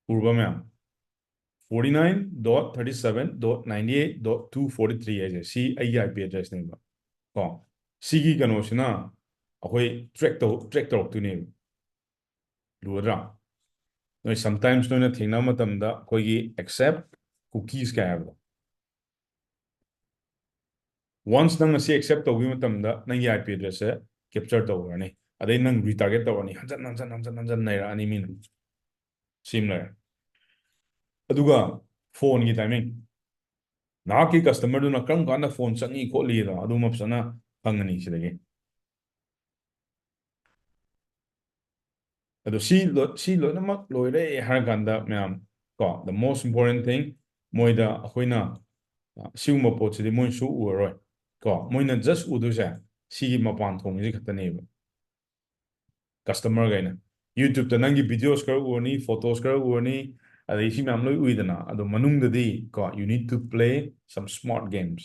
ꯎꯔꯕ ꯃꯌꯥꯝ 49.37.98.243 ꯍꯥꯏꯁꯦ ꯁꯤ ꯑꯩꯒꯤ IP ꯑꯦꯗ꯭ꯔꯦꯁꯅꯦꯕ ꯀꯣ ꯁꯤꯒꯤ ꯀꯩꯅꯣꯁꯤꯅ ꯑꯩꯈꯣꯏ ꯇ꯭ꯔꯦꯛ ꯇꯧꯔꯛꯇꯣꯏꯅꯦꯕ ꯂꯨꯔꯗ꯭ꯔꯥ ꯅꯣꯏ sometimes ꯅꯣꯏꯅ ꯊꯦꯡꯅꯕ ꯃꯇꯝꯗ ꯑꯩꯈꯣꯏꯒꯤ accept cookies ꯀꯥꯏ ꯍꯥꯏꯕꯗꯣ once ꯅꯪ ꯉꯁꯤ accept ꯇꯧꯕꯒꯤ ꯃꯇꯝꯗ ꯅꯪꯒꯤ IP address ꯁꯦ capture ꯇꯧꯔꯅꯤ ꯑꯗꯩ ꯅꯪ retarget ꯇꯧꯔꯅꯤ ꯍꯟꯖꯟ ꯅꯩꯔꯛꯑꯅꯤ ꯃꯤꯅ ꯁꯤꯃ ꯂꯩꯔꯦ ꯑꯗꯨꯒ ꯐꯣꯟꯒꯤ ꯇꯥꯏꯃꯤꯡ ꯅꯍꯥꯛꯀꯤ ꯀꯁꯇꯃꯔꯗꯨꯅ ꯀꯔꯝ ꯀꯥꯟꯗ ꯐꯣꯟ ꯆꯪꯉꯤ ꯈꯣꯠꯂꯤꯗꯣ ꯑꯗꯨꯃ ꯐꯖꯅ ꯈꯪꯒꯅꯤ ꯁꯤꯗꯒꯤ ꯑꯗꯣ ꯁꯤ ꯂꯣꯏꯅꯃꯛ ꯂꯣꯏꯔꯦ ꯍꯥꯏꯔ ꯀꯥꯟꯗ ꯃꯌꯥꯝ ꯀꯣ the most important thing ꯃꯣꯏꯗ ꯑꯩꯈꯣꯏꯅ ꯁꯤꯒꯨꯝꯕ ꯄꯣꯠꯁꯤꯗꯤ ꯃꯣꯏꯁꯨ ꯎꯔꯔꯣꯏ ꯀꯣ ꯃꯣꯏꯅ just ꯎꯗꯣꯏꯁꯦ ꯁꯤꯒꯤ ꯃꯄꯥꯟ ꯊꯣꯡꯁꯤ ꯈꯛꯇꯅꯦꯕ ꯀꯁꯇꯃꯔꯒꯩꯅ ꯌꯨꯇ꯭ꯌꯨꯕꯇ ꯅꯪꯒꯤ ꯚꯤꯗꯤꯑꯣꯁ ꯈꯔ ꯎꯔꯅꯤ ꯐꯣꯇꯣꯁ ꯈꯔ ꯎꯔꯅꯤ ꯑꯗꯩ ꯁꯤ ꯃꯌꯥꯝ ꯂꯣꯏ ꯎꯏꯗꯅ ꯑꯗꯣ ꯃꯅꯨꯡꯗꯗꯤ ꯀꯣ you need to play some smart games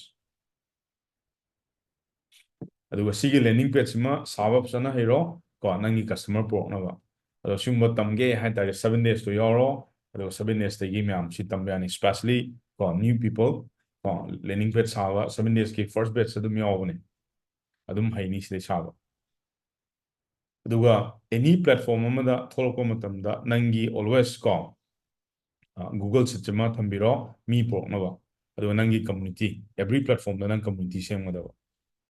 ꯑꯗꯨꯒ ꯁꯤꯒꯤ ꯂꯦꯟꯗꯤꯡ ꯄꯦꯖꯁꯤꯃ ꯁꯥꯕ ꯐꯖꯅ ꯍꯩꯔꯣ ꯀꯣ ꯅꯪꯒꯤ ꯀꯁꯇꯃꯔ ꯄꯨꯔꯛꯅꯕ ꯑꯗꯣ ꯁꯤꯒꯨꯝꯕ ꯇꯝꯒꯦ ꯍꯥꯏꯇꯥꯔꯦ 7 days ꯇꯣ ꯌꯥꯎꯔꯣ ꯑꯗꯨꯒ 7 days ꯇꯒꯤ ꯃꯌꯥꯝ ꯁꯤ ꯇꯝꯕ ꯌꯥꯅꯤ ꯁ꯭ꯄꯦꯁꯤꯌally ꯀꯣ ꯅ꯭ꯌꯨ ꯄꯤꯄꯜ ꯀꯣ ꯂꯦꯟꯗꯤꯡ ꯄꯦꯖ ꯁꯥꯕ 7 days ꯒꯤ ꯐꯥꯔꯁꯠ ꯕꯦꯆ ꯑꯗꯨꯝ ꯌꯥꯎꯕꯅꯦ ꯑꯗꯨꯝ ꯍꯩꯅꯤ ꯁꯤꯗꯩ ꯁꯥꯕ ꯑꯗꯨꯒ ꯑꯦꯅꯤ ꯄ꯭ꯂꯦꯠꯐꯣर्म ꯑꯃꯗ ꯊꯣꯛꯂꯛꯄ ꯃꯇꯝꯗ ꯅꯪꯒꯤ ꯑꯣꯜꯋꯦꯁ ꯀꯣ ꯒꯨꯒꯜ ꯁꯤꯠꯁꯤꯃ ꯊꯝꯕꯤꯔꯣ ꯃꯤ ꯄꯨꯔꯛꯅꯕ ꯑꯗꯨꯒ ꯅꯪꯒꯤ ꯀꯝꯃꯨꯅꯤꯇꯤ ꯑꯦꯕ꯭ꯔꯤ ꯄ꯭ꯂꯦꯠꯐꯣर्मꯗ ꯅꯪ ꯀꯝꯃꯨꯅꯤꯇꯤ ꯁꯦꯝꯒꯗꯕ